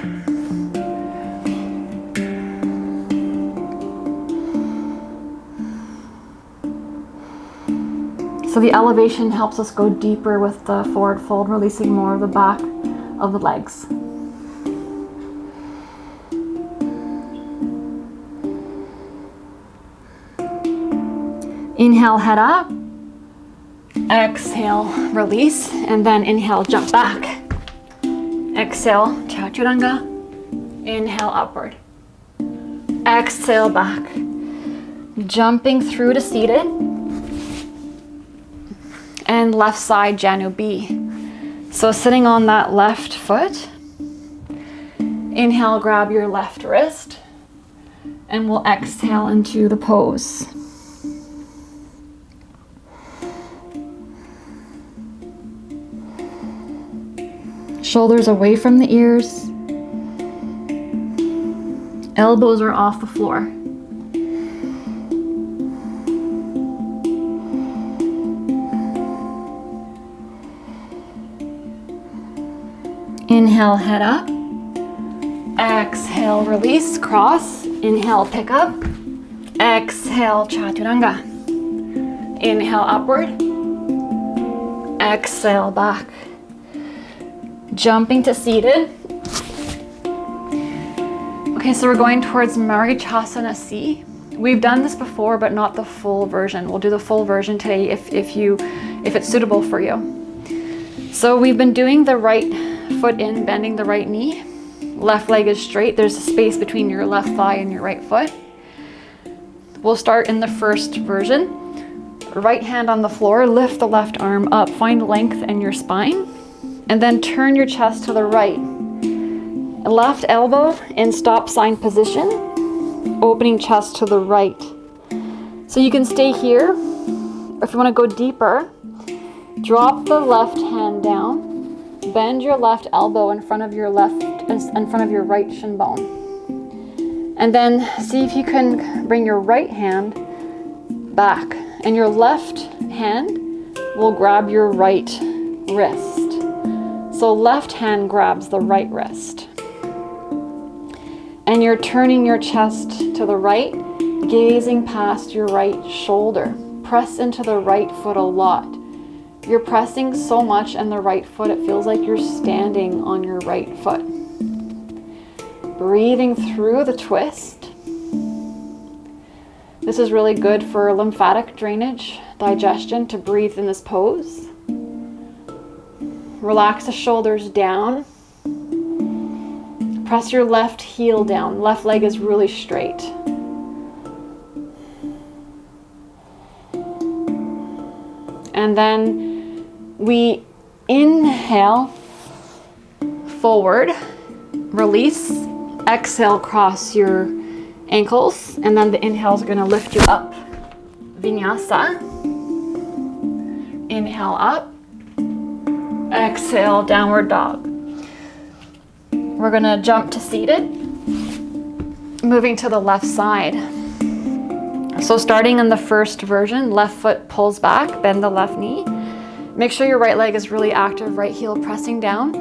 S1: So the elevation helps us go deeper with the forward fold, releasing more of the back of the legs. Inhale, head up. Exhale, release, and then inhale, jump back. Exhale, Chaturanga. Inhale, upward. Exhale, back. Jumping through to seated. And left side, Janu B. So sitting on that left foot. Inhale, grab your left wrist. And we'll exhale into the pose. Shoulders away from the ears. Elbows are off the floor. Inhale, head up. Exhale, release, cross. Inhale, pick up. Exhale, chaturanga. Inhale, upward. Exhale, back. Jumping to seated. Okay, so we're going towards Marichasana C. We've done this before, but not the full version. We'll do the full version today if it's suitable for you. So we've been doing the right foot in, bending the right knee. Left leg is straight. There's a space between your left thigh and your right foot. We'll start in the first version. Right hand on the floor, lift the left arm up, find length in your spine, and then turn your chest to the right. Left elbow in stop sign position, opening chest to the right. So you can stay here, or if you want to go deeper, drop the left hand down. Bend your left elbow in front of your right shin bone. And then see if you can bring your right hand back. And your left hand will grab your right wrist. So left hand grabs the right wrist. And you're turning your chest to the right, gazing past your right shoulder. Press into the right foot a lot. You're pressing so much in the right foot, it feels like you're standing on your right foot. Breathing through the twist. This is really good for lymphatic drainage, digestion, to breathe in this pose. Relax the shoulders down. Press your left heel down. Left leg is really straight. And then we inhale forward, release, exhale, cross your ankles, and then the inhale is going to lift you up. Vinyasa. Inhale up. Exhale, downward dog. We're going to jump to seated. Moving to the left side. So starting in the first version, left foot pulls back, bend the left knee. Make sure your right leg is really active, right heel pressing down.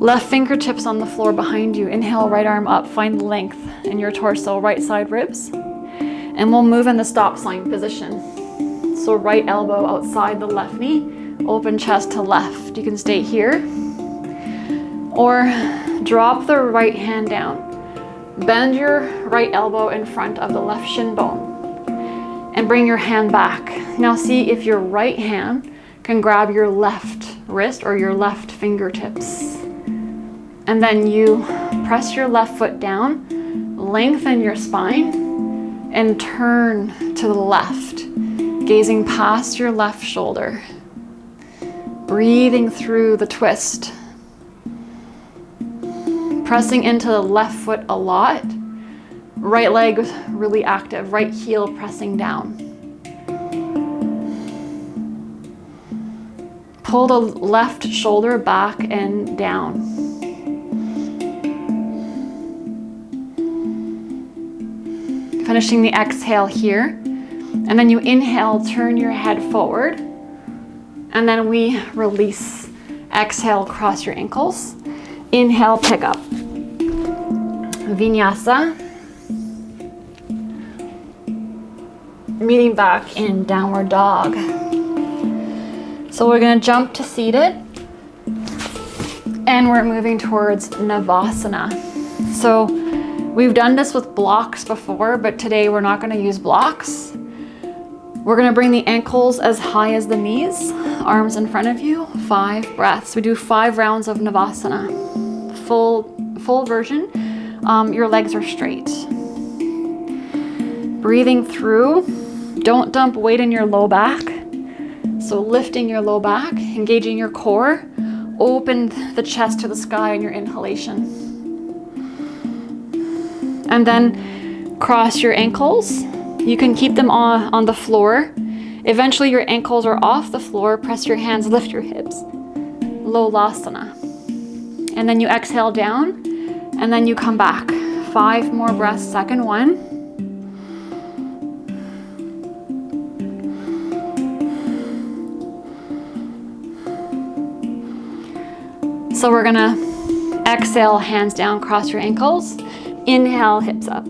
S1: Left fingertips on the floor behind you. Inhale, right arm up, find length in your torso, right side ribs. And we'll move in the stop sign position. So right elbow outside the left knee, open chest to left. You can stay here. Or drop the right hand down. Bend your right elbow in front of the left shin bone. And bring your hand back. Now see if your right hand can grab your left wrist or your left fingertips. And then you press your left foot down, lengthen your spine, and turn to the left, gazing past your left shoulder. Breathing through the twist. Pressing into the left foot a lot. Right leg really active, right heel pressing down. Pull the left shoulder back and down. Finishing the exhale here. And then you inhale, turn your head forward. And then we release. Exhale, cross your ankles. Inhale, pick up. Vinyasa. Meeting back in downward dog. So we're going to jump to seated. And we're moving towards Navasana. So we've done this with blocks before, but today we're not going to use blocks. We're going to bring the ankles as high as the knees, arms in front of you, 5 breaths. We do 5 rounds of Navasana. Full version, your legs are straight. Breathing through, don't dump weight in your low back. So lifting your low back, engaging your core, open the chest to the sky in your inhalation. And then cross your ankles. You can keep them on the floor. Eventually your ankles are off the floor. Press your hands, lift your hips. Lolasana. And then you exhale down, and then you come back. 5 more breaths, second one. So we're gonna exhale, hands down, cross your ankles. Inhale, hips up.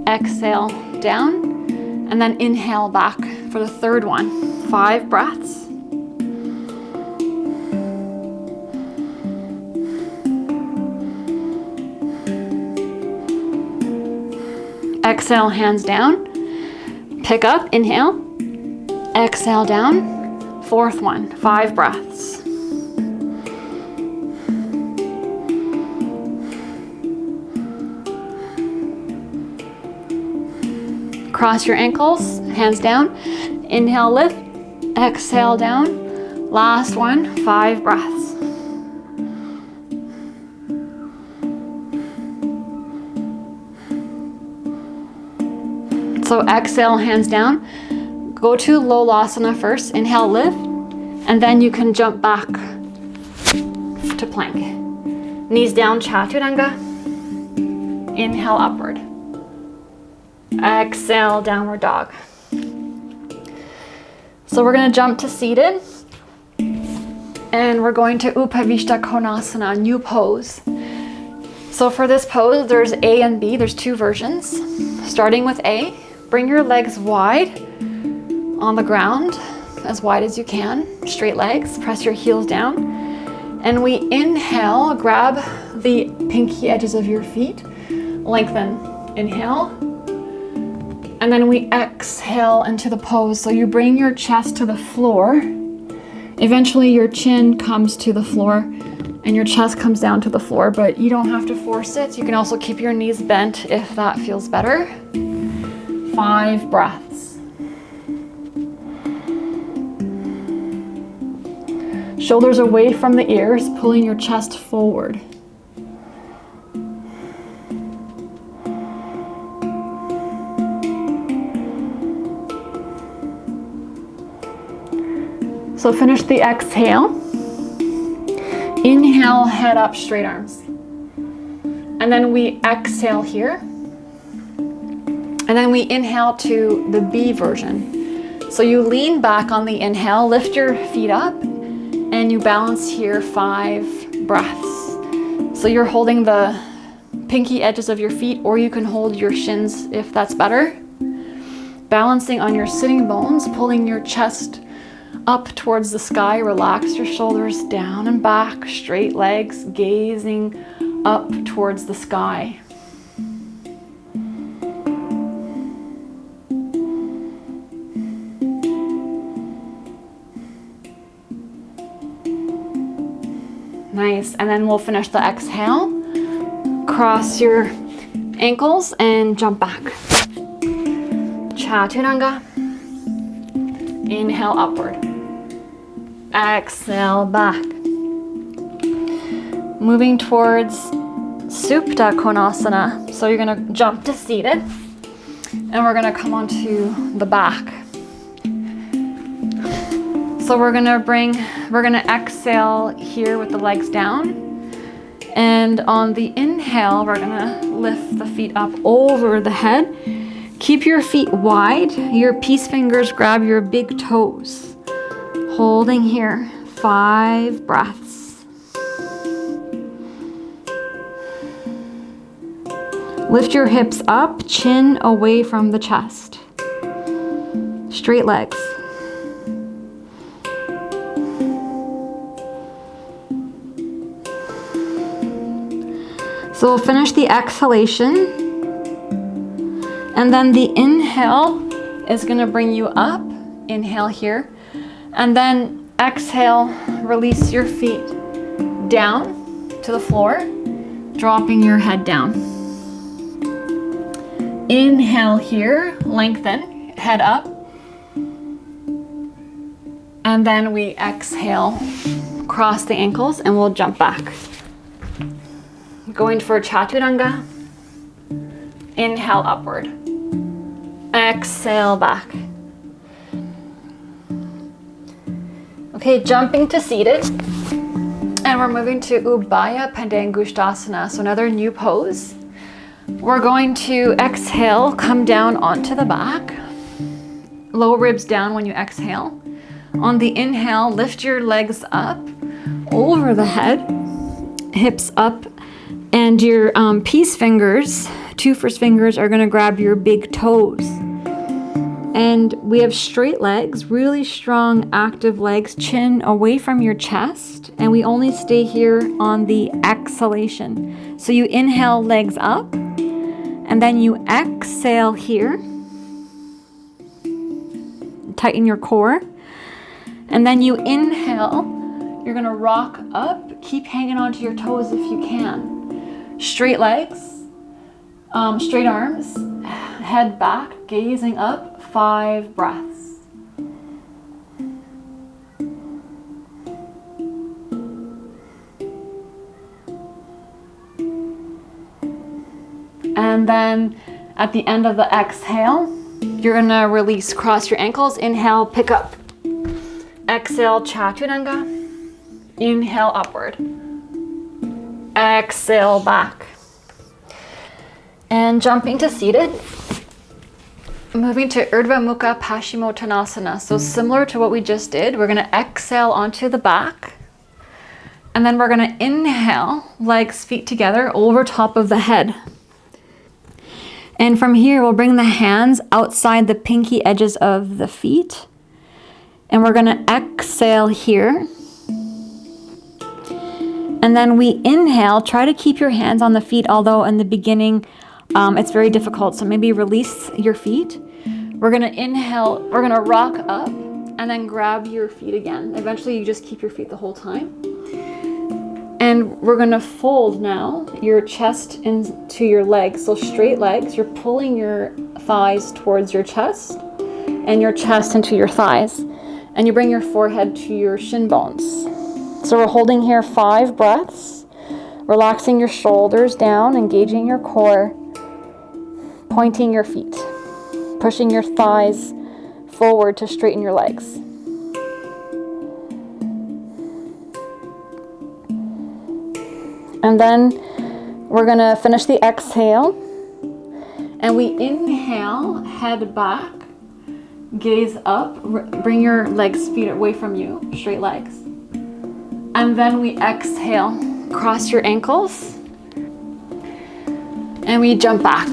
S1: Exhale, down. And then inhale back for the third one. 5 breaths. Exhale, hands down. Pick up, inhale. Exhale, down. Fourth one, 5 breaths. Cross your ankles, hands down. Inhale, lift. Exhale, down. Last one, 5 breaths. So exhale, hands down. Go to Lolasana first. Inhale, lift. And then you can jump back to plank. Knees down, Chaturanga. Inhale, upward. Exhale, downward dog. So we're going to jump to seated. And we're going to Upavishta Konasana, new pose. So for this pose, there's A and B. There's 2 versions. Starting with A, bring your legs wide on the ground, as wide as you can. Straight legs, press your heels down. And we inhale, grab the pinky edges of your feet, lengthen. Inhale. And then we exhale into the pose. So you bring your chest to the floor. Eventually your chin comes to the floor and your chest comes down to the floor, but you don't have to force it. You can also keep your knees bent if that feels better. 5 breaths. Shoulders away from the ears, pulling your chest forward. So finish the exhale. Inhale, head up, straight arms. And then we exhale here. And then we inhale to the B version. So you lean back on the inhale, lift your feet up, and you balance here 5 breaths. So you're holding the pinky edges of your feet, or you can hold your shins if that's better. Balancing on your sitting bones, pulling your chest up towards the sky. Relax your shoulders down and back, straight legs, gazing up towards the sky. Nice, and then we'll finish the exhale. Cross your ankles and jump back. Chaturanga. Inhale, upward. Exhale, back. Moving towards Supta Konasana. So you're gonna jump to seated and we're gonna come onto the back. So we're gonna exhale here with the legs down. And on the inhale, we're gonna lift the feet up over the head. Keep your feet wide. Your peace fingers grab your big toes. Holding here, 5 breaths. Lift your hips up, chin away from the chest. Straight legs. So we'll finish the exhalation. And then the inhale is gonna bring you up. Inhale here. And then exhale, release your feet down to the floor, dropping your head down. Inhale here, lengthen, head up. And then we exhale, cross the ankles, and we'll jump back. Going for Chaturanga. Inhale, upward. Exhale, back. Okay, jumping to seated. And we're moving to Ubhaya Pandangusthasana, so another new pose. We're going to exhale, come down onto the back. Low ribs down when you exhale. On the inhale, lift your legs up over the head. hips up, and your peace fingers, 2 first fingers, are gonna grab your big toes. And we have straight legs, really strong, active legs, chin away from your chest, and we only stay here on the exhalation. So you inhale, legs up, and then you exhale here. Tighten your core. And then you inhale, you're gonna rock up, keep hanging onto your toes if you can. Straight legs, straight arms, head back, gazing up, 5 breaths. And then at the end of the exhale, you're gonna release, cross your ankles, inhale, pick up. Exhale, Chaturanga. Inhale, upward. Exhale, back. And jumping to seated. Moving to Urdhva Mukha Paschimottanasana. So similar to what we just did, we're gonna exhale onto the back. And then we're gonna inhale, legs, feet together over top of the head. And from here, we'll bring the hands outside the pinky edges of the feet. And we're gonna exhale here. And then we inhale, try to keep your hands on the feet, although in the beginning, it's very difficult, so maybe release your feet. We're gonna inhale, we're gonna rock up and then grab your feet again. Eventually you just keep your feet the whole time. And we're gonna fold now your chest into your legs. So straight legs, you're pulling your thighs towards your chest and your chest into your thighs. And you bring your forehead to your shin bones. So we're holding here 5 breaths, relaxing your shoulders down, engaging your core, pointing your feet, pushing your thighs forward to straighten your legs. And then we're gonna finish the exhale, and we inhale, head back, gaze up, bring your legs, feet away from you, straight legs. And then we exhale, cross your ankles, and we jump back.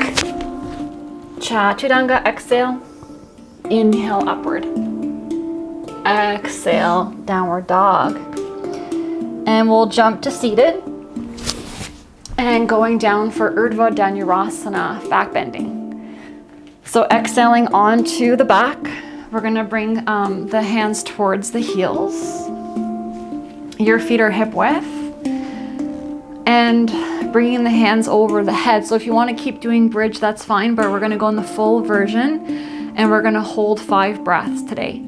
S1: Chaturanga, exhale, inhale, upward. Exhale, downward dog. And we'll jump to seated. And going down for Urdhva Dhanurasana, back bending. So exhaling onto the back, we're gonna bring the hands towards the heels. Your feet are hip width. And bringing the hands over the head. So if you wanna keep doing bridge, that's fine, but we're gonna go in the full version, and we're gonna hold 5 breaths today,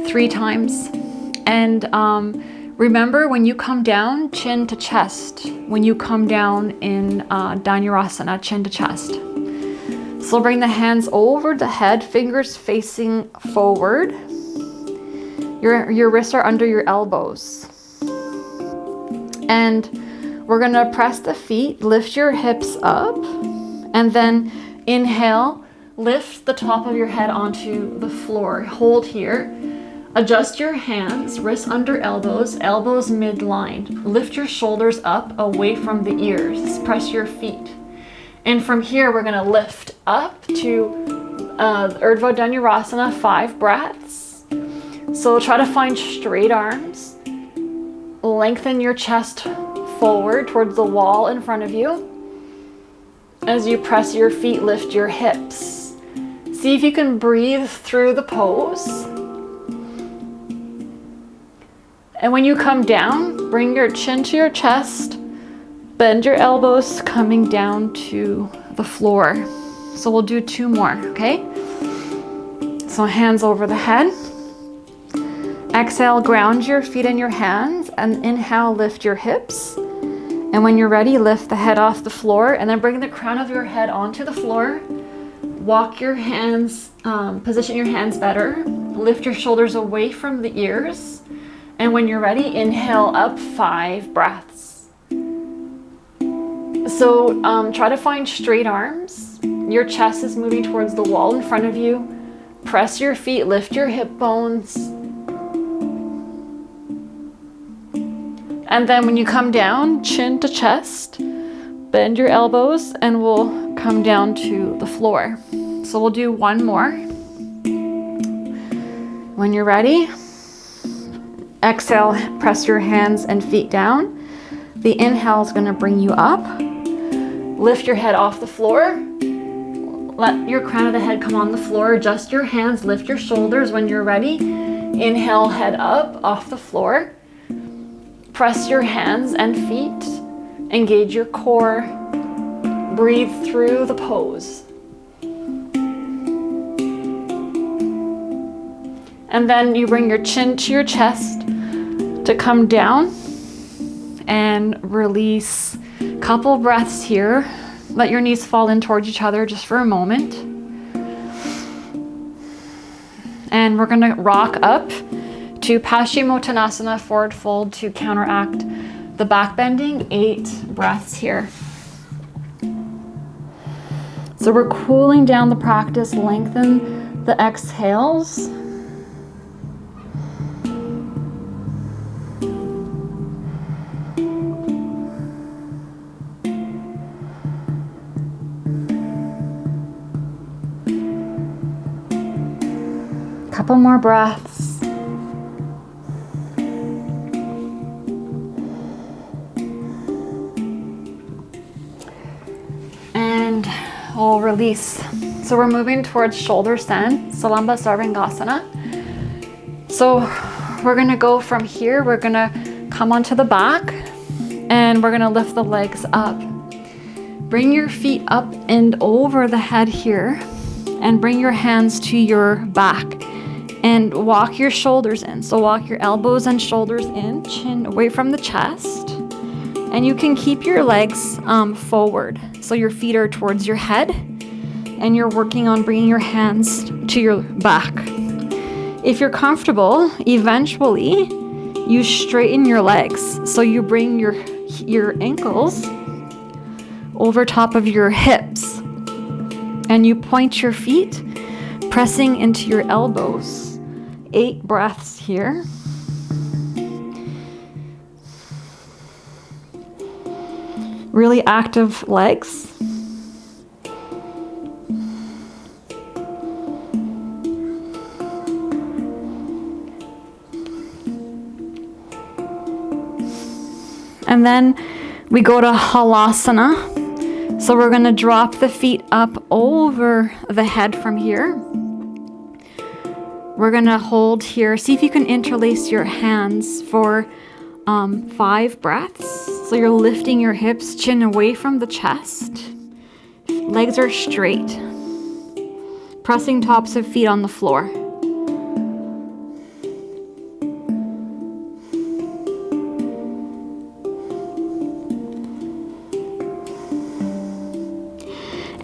S1: 3 times. And remember, when you come down, chin to chest. When you come down in Dhanurasana, chin to chest. So bring the hands over the head, fingers facing forward. Your wrists are under your elbows. And we're gonna press the feet, lift your hips up, and then inhale, lift the top of your head onto the floor. Hold here. Adjust your hands, wrists under elbows, elbows midline. Lift your shoulders up away from the ears. Press your feet. And from here, we're gonna lift up to Urdhva Dhanurasana, 5 breaths. So try to find straight arms. Lengthen your chest forward towards the wall in front of you. As you press your feet, lift your hips. See if you can breathe through the pose. And when you come down, bring your chin to your chest, bend your elbows coming down to the floor. So we'll do 2 more, okay? So hands over the head. Exhale, ground your feet in your hands, and inhale, lift your hips. And when you're ready, lift the head off the floor, and then bring the crown of your head onto the floor. Walk your hands, position your hands better. Lift your shoulders away from the ears. And when you're ready, inhale up, 5 breaths. So try to find straight arms. Your chest is moving towards the wall in front of you. Press your feet, lift your hip bones. And then when you come down, chin to chest, bend your elbows, and we'll come down to the floor. So we'll do one more. When you're ready, exhale, press your hands and feet down. The inhale is going to bring you up. Lift your head off the floor. Let your crown of the head come on the floor. Adjust your hands, lift your shoulders when you're ready. Inhale, head up off the floor. Press your hands and feet. Engage your core. Breathe through the pose. And then you bring your chin to your chest to come down and release. Couple breaths here. Let your knees fall in towards each other just for a moment. And we're going to rock up to Paschimottanasana, forward fold, to counteract the back bending. 8 breaths here. So we're cooling down the practice. Lengthen the exhales. Couple more breaths. And we'll release. So we're moving towards shoulder stand, Salamba Sarvangasana. So we're gonna go from here, we're gonna come onto the back and we're gonna lift the legs up. Bring your feet up and over the head here and bring your hands to your back. And walk your shoulders in. So walk your elbows and shoulders in, chin away from the chest. And you can keep your legs forward. So your feet are towards your head. And you're working on bringing your hands to your back. If you're comfortable, eventually you straighten your legs. So you bring your ankles over top of your hips. And you point your feet, pressing into your elbows. 8 breaths here. Really active legs. And then we go to Lolasana. So we're going to drop the feet up over the head from here. We're gonna hold here. See if you can interlace your hands for 5 breaths. So you're lifting your hips, chin away from the chest. Legs are straight. Pressing tops of feet on the floor.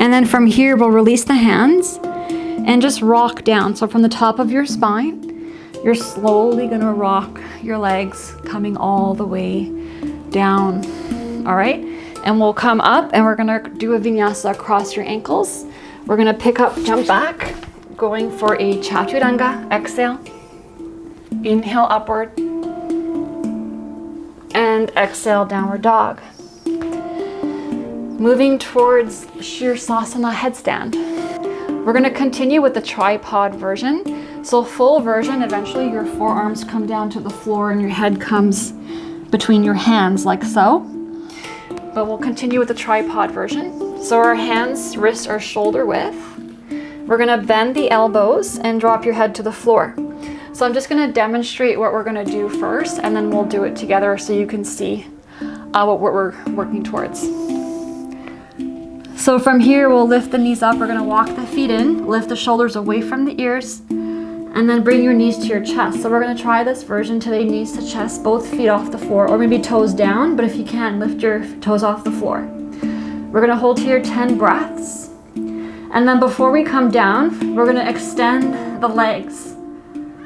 S1: And then from here, we'll release the hands and just rock down. So from the top of your spine, you're slowly gonna rock your legs coming all the way down. All right, and we'll come up and we're gonna do a vinyasa across your ankles. We're gonna pick up, jump back, going for a chaturanga. Exhale, inhale upward, and exhale, downward dog. Moving towards Sirsasana headstand. We're going to continue with the tripod version. So full version, eventually your forearms come down to the floor and your head comes between your hands like so. But we'll continue with the tripod version. So our hands, wrists are shoulder width. We're going to bend the elbows and drop your head to the floor. So I'm just going to demonstrate what we're going to do first, and then we'll do it together so you can see what we're working towards. So from here, we'll lift the knees up. We're gonna walk the feet in, lift the shoulders away from the ears, and then bring your knees to your chest. So we're gonna try this version today, knees to chest, both feet off the floor, or maybe toes down, but if you can, lift your toes off the floor. We're gonna hold here 10 breaths. And then before we come down, we're gonna extend the legs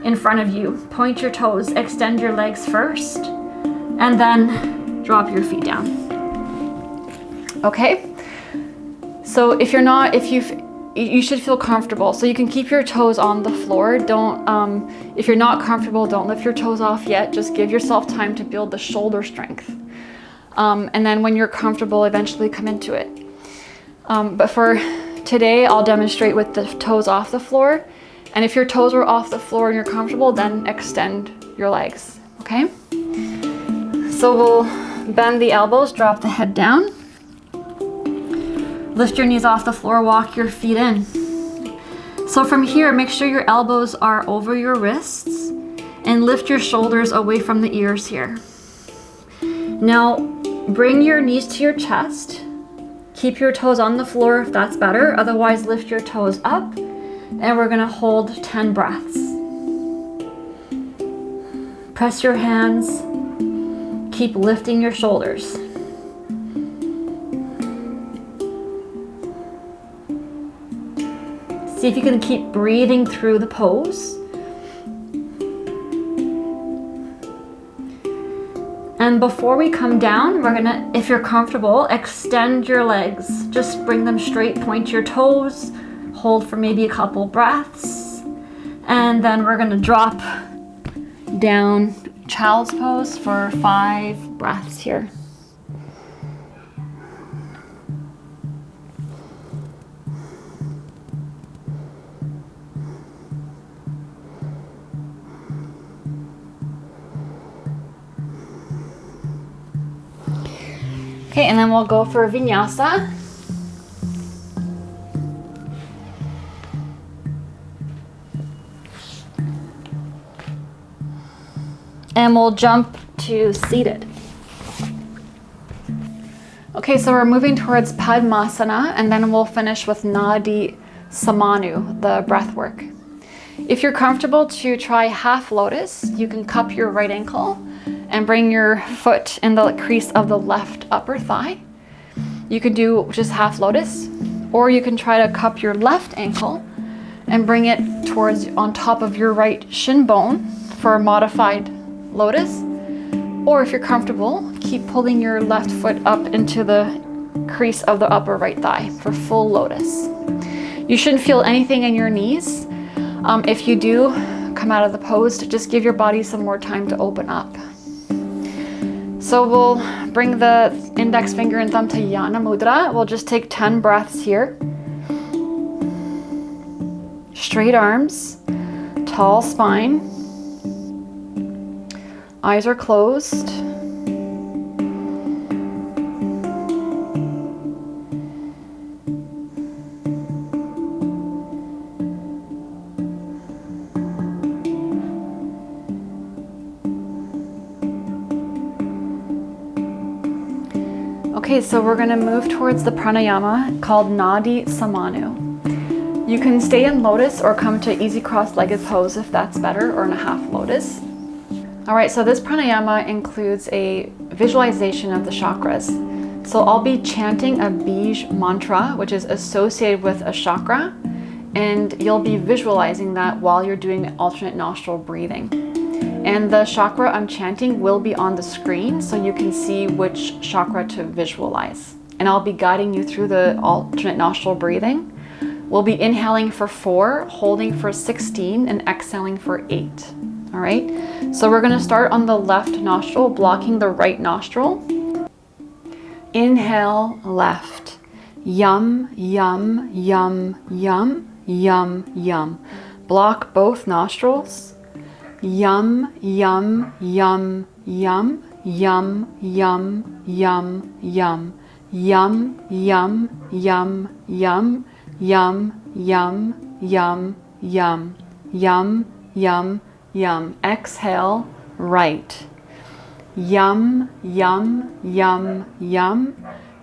S1: in front of you. Point your toes, extend your legs first, and then drop your feet down. Okay? So if you've you should feel comfortable. So you can keep your toes on the floor. Don't, if you're not comfortable, don't lift your toes off yet. Just give yourself time to build the shoulder strength. And then when you're comfortable, eventually come into it. But for today, I'll demonstrate with the toes off the floor. And if your toes are off the floor and you're comfortable, then extend your legs, okay? So we'll bend the elbows, drop the head down. Lift your knees off the floor, walk your feet in. So from here, make sure your elbows are over your wrists and lift your shoulders away from the ears here. Now, bring your knees to your chest. Keep your toes on the floor if that's better. Otherwise, lift your toes up. And we're gonna hold 10 breaths. Press your hands. Keep lifting your shoulders. See if you can keep breathing through the pose. And before we come down, we're gonna, if you're comfortable, extend your legs. Just bring them straight, point your toes. Hold for maybe a couple breaths, and then we're gonna drop down child's pose for 5 breaths here. Okay, and then we'll go for vinyasa. And we'll jump to seated. Okay, so we're moving towards Padmasana, and then we'll finish with Nadi Samanu, the breath work. If you're comfortable to try half lotus, you can cup your right ankle and bring your foot in the crease of the left upper thigh. You can do just half lotus, or you can try to cup your left ankle and bring it towards on top of your right shin bone for a modified lotus. Or if you're comfortable, keep pulling your left foot up into the crease of the upper right thigh for full lotus. You shouldn't feel anything in your knees. If you do come out of the pose, just give your body some more time to open up. So we'll bring the index finger and thumb to Yana Mudra. We'll just take 10 breaths here. Straight arms, tall spine. Eyes are closed. Okay, so we're going to move towards the pranayama called Nadi Samanu. You can stay in lotus or come to easy cross-legged pose if that's better, or in a half lotus. All right, so this pranayama includes a visualization of the chakras. So I'll be chanting a bij mantra, which is associated with a chakra, and you'll be visualizing that while you're doing alternate nostril breathing. And the chakra I'm chanting will be on the screen, so you can see which chakra to visualize. And I'll be guiding you through the alternate nostril breathing. We'll be inhaling for 4, holding for 16, and exhaling for 8. All right, so we're gonna start on the left nostril, blocking the right nostril. Inhale, left. Yum, yum, yum, yum, yum, yum. Block both nostrils. Yum, yum, yum, yum, yum, yum, yum, yum. Yum, yum, yum, yum, yum, yum, yum, yum, yum, yum, yum. Exhale, right. Yum, yum, yum, yum,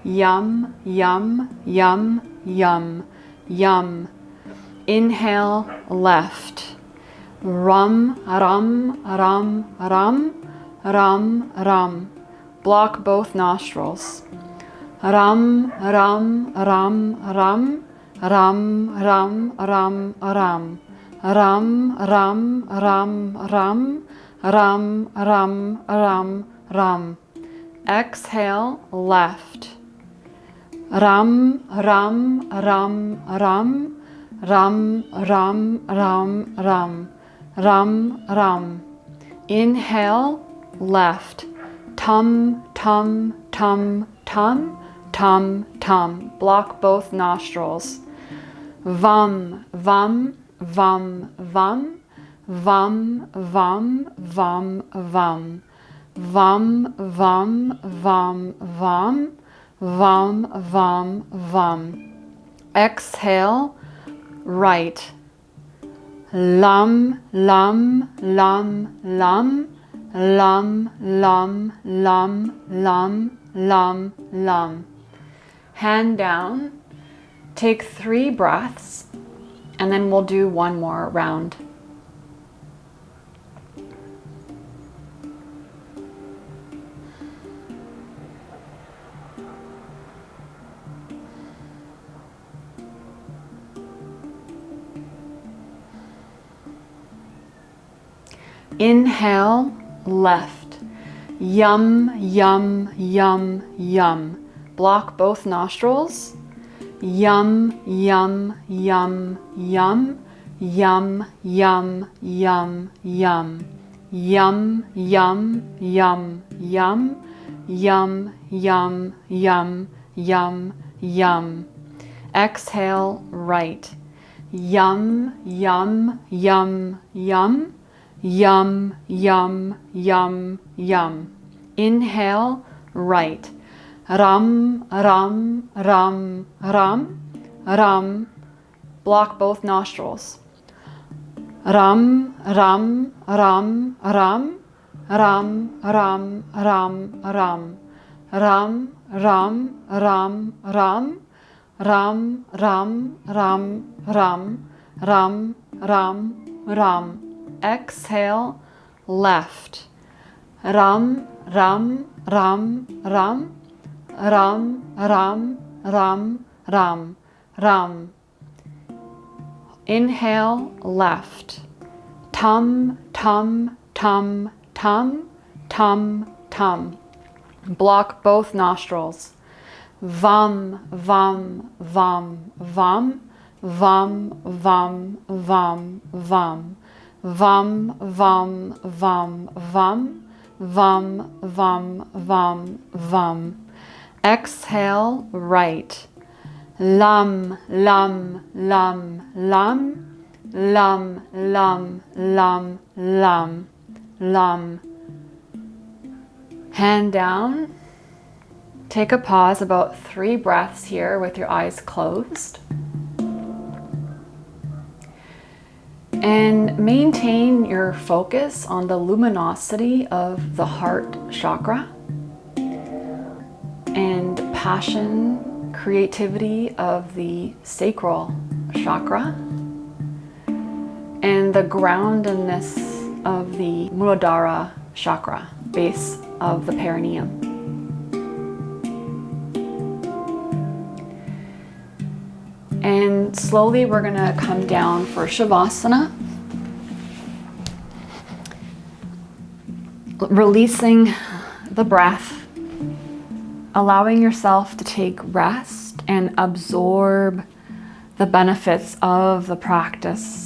S1: yum, yum, yum, yum, yum. Inhale, left. Rum, rum, rum, rum, rum, rum. Block both nostrils. Rum, rum, rum, rum, rum, rum, rum, rum. Rum, rum, rum, rum, rum, rum, rum, rum. Exhale, left. Rum, rum, rum, rum, Ram, ram, ram, ram, ram, ram. Inhale, left. Tum, tum, tum, tum, tum, tum. Block both nostrils. Vam, vam, vam, vam, vam, vam, vam, vam. Vam, vam, vam, vam, vam, vam, vam. Exhale, right. Lam, lam, lam, lam, lam, lam, lam, lam, lam, lam. Hand down. Take 3 breaths, and then we'll do one more round. Inhale, left. Yum, yum, yum, yum. Block both nostrils. Yum, yum, yum, yum, yum, yum, yum, yum. Yum, yum, yum, yum, yum, yum, yum, yum, yum. Exhale, right. Yum, yum, yum, yum, yum, yum, yum, yum. Inhale, right. Ram, ram, ram, ram, ram. Block both nostrils. Ram, ram, ram, ram, ram, ram, ram, ram. Ram, ram, ram, ram, ram, ram, ram, ram, ram, ram, ram. Exhale, left. Ram, ram, ram, ram, ram, ram, ram, ram, ram. Inhale, left. Tum, tum, tum, tum, tum, tum. Block both nostrils. Vam, vam, vam, vam, vam, vam, vam, vam. Vam, vam, vam, vam, vam, vam, vam, vam. Exhale, right. Lam, lam, lam, lam, lam, lam, lam, lam, lam. Hand down. Take a pause, about 3 breaths here with your eyes closed. And maintain your focus on the luminosity of the heart chakra and passion, creativity of the sacral chakra and the groundedness of the Muladhara chakra, base of the perineum. And slowly we're going to come down for Shavasana, releasing the breath, allowing yourself to take rest and absorb the benefits of the practice.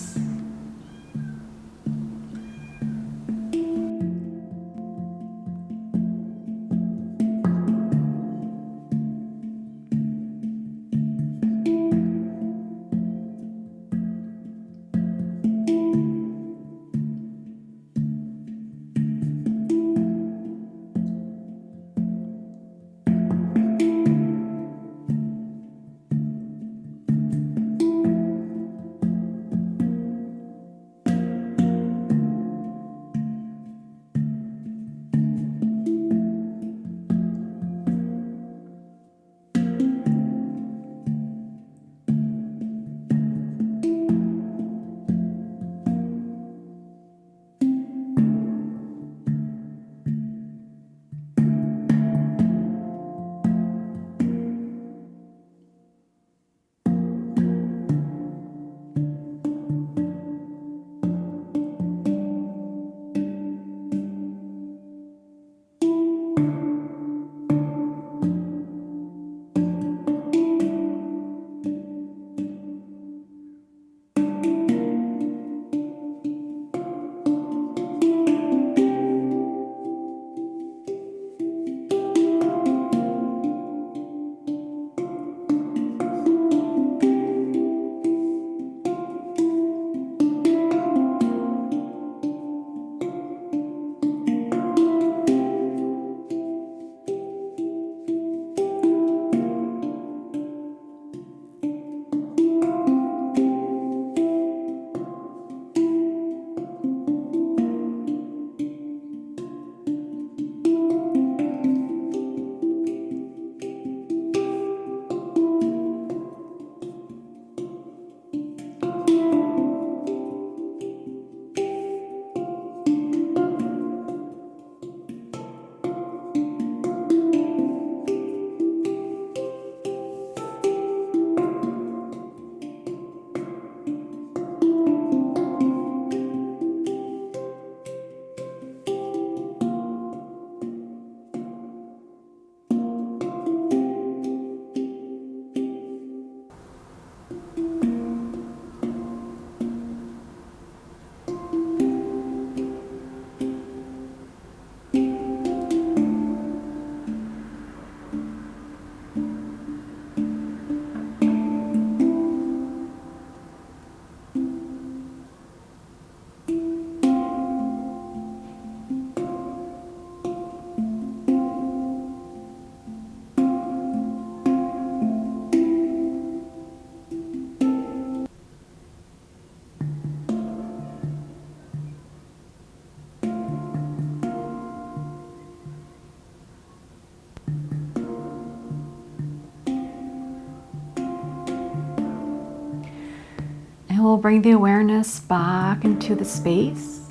S1: And we'll bring the awareness back into the space.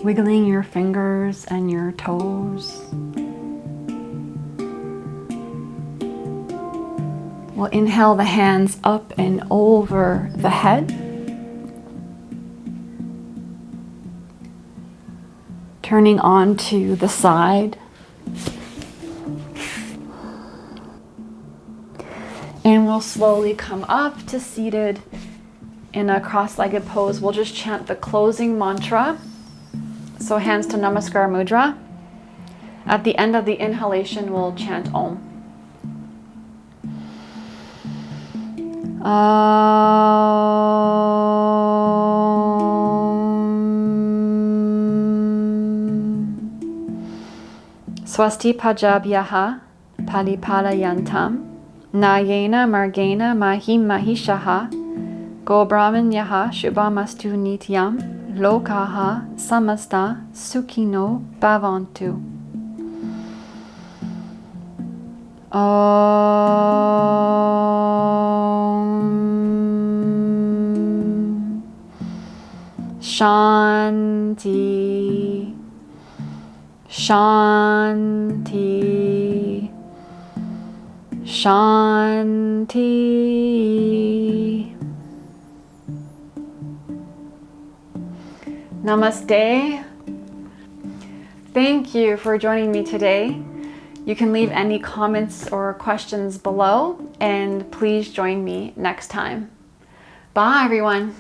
S1: Wiggling your fingers and your toes. We'll inhale the hands up and over the head. Turning onto the side. And we'll slowly come up to seated in a cross-legged pose. We'll just chant the closing mantra. So hands to Namaskar Mudra. At the end of the inhalation, we'll chant Om. Swasti Pajabhyaha Palipalayantam Nayena Margena Mahim Mahishaha Go Brahmanyaha Shubhamastu Nityam Lokaha Samasta Sukhino Bhavantu. Shanti, Shanti, Shanti. Namaste. Thank you for joining me today. You can leave any comments or questions below, and please join me next time. Bye, everyone.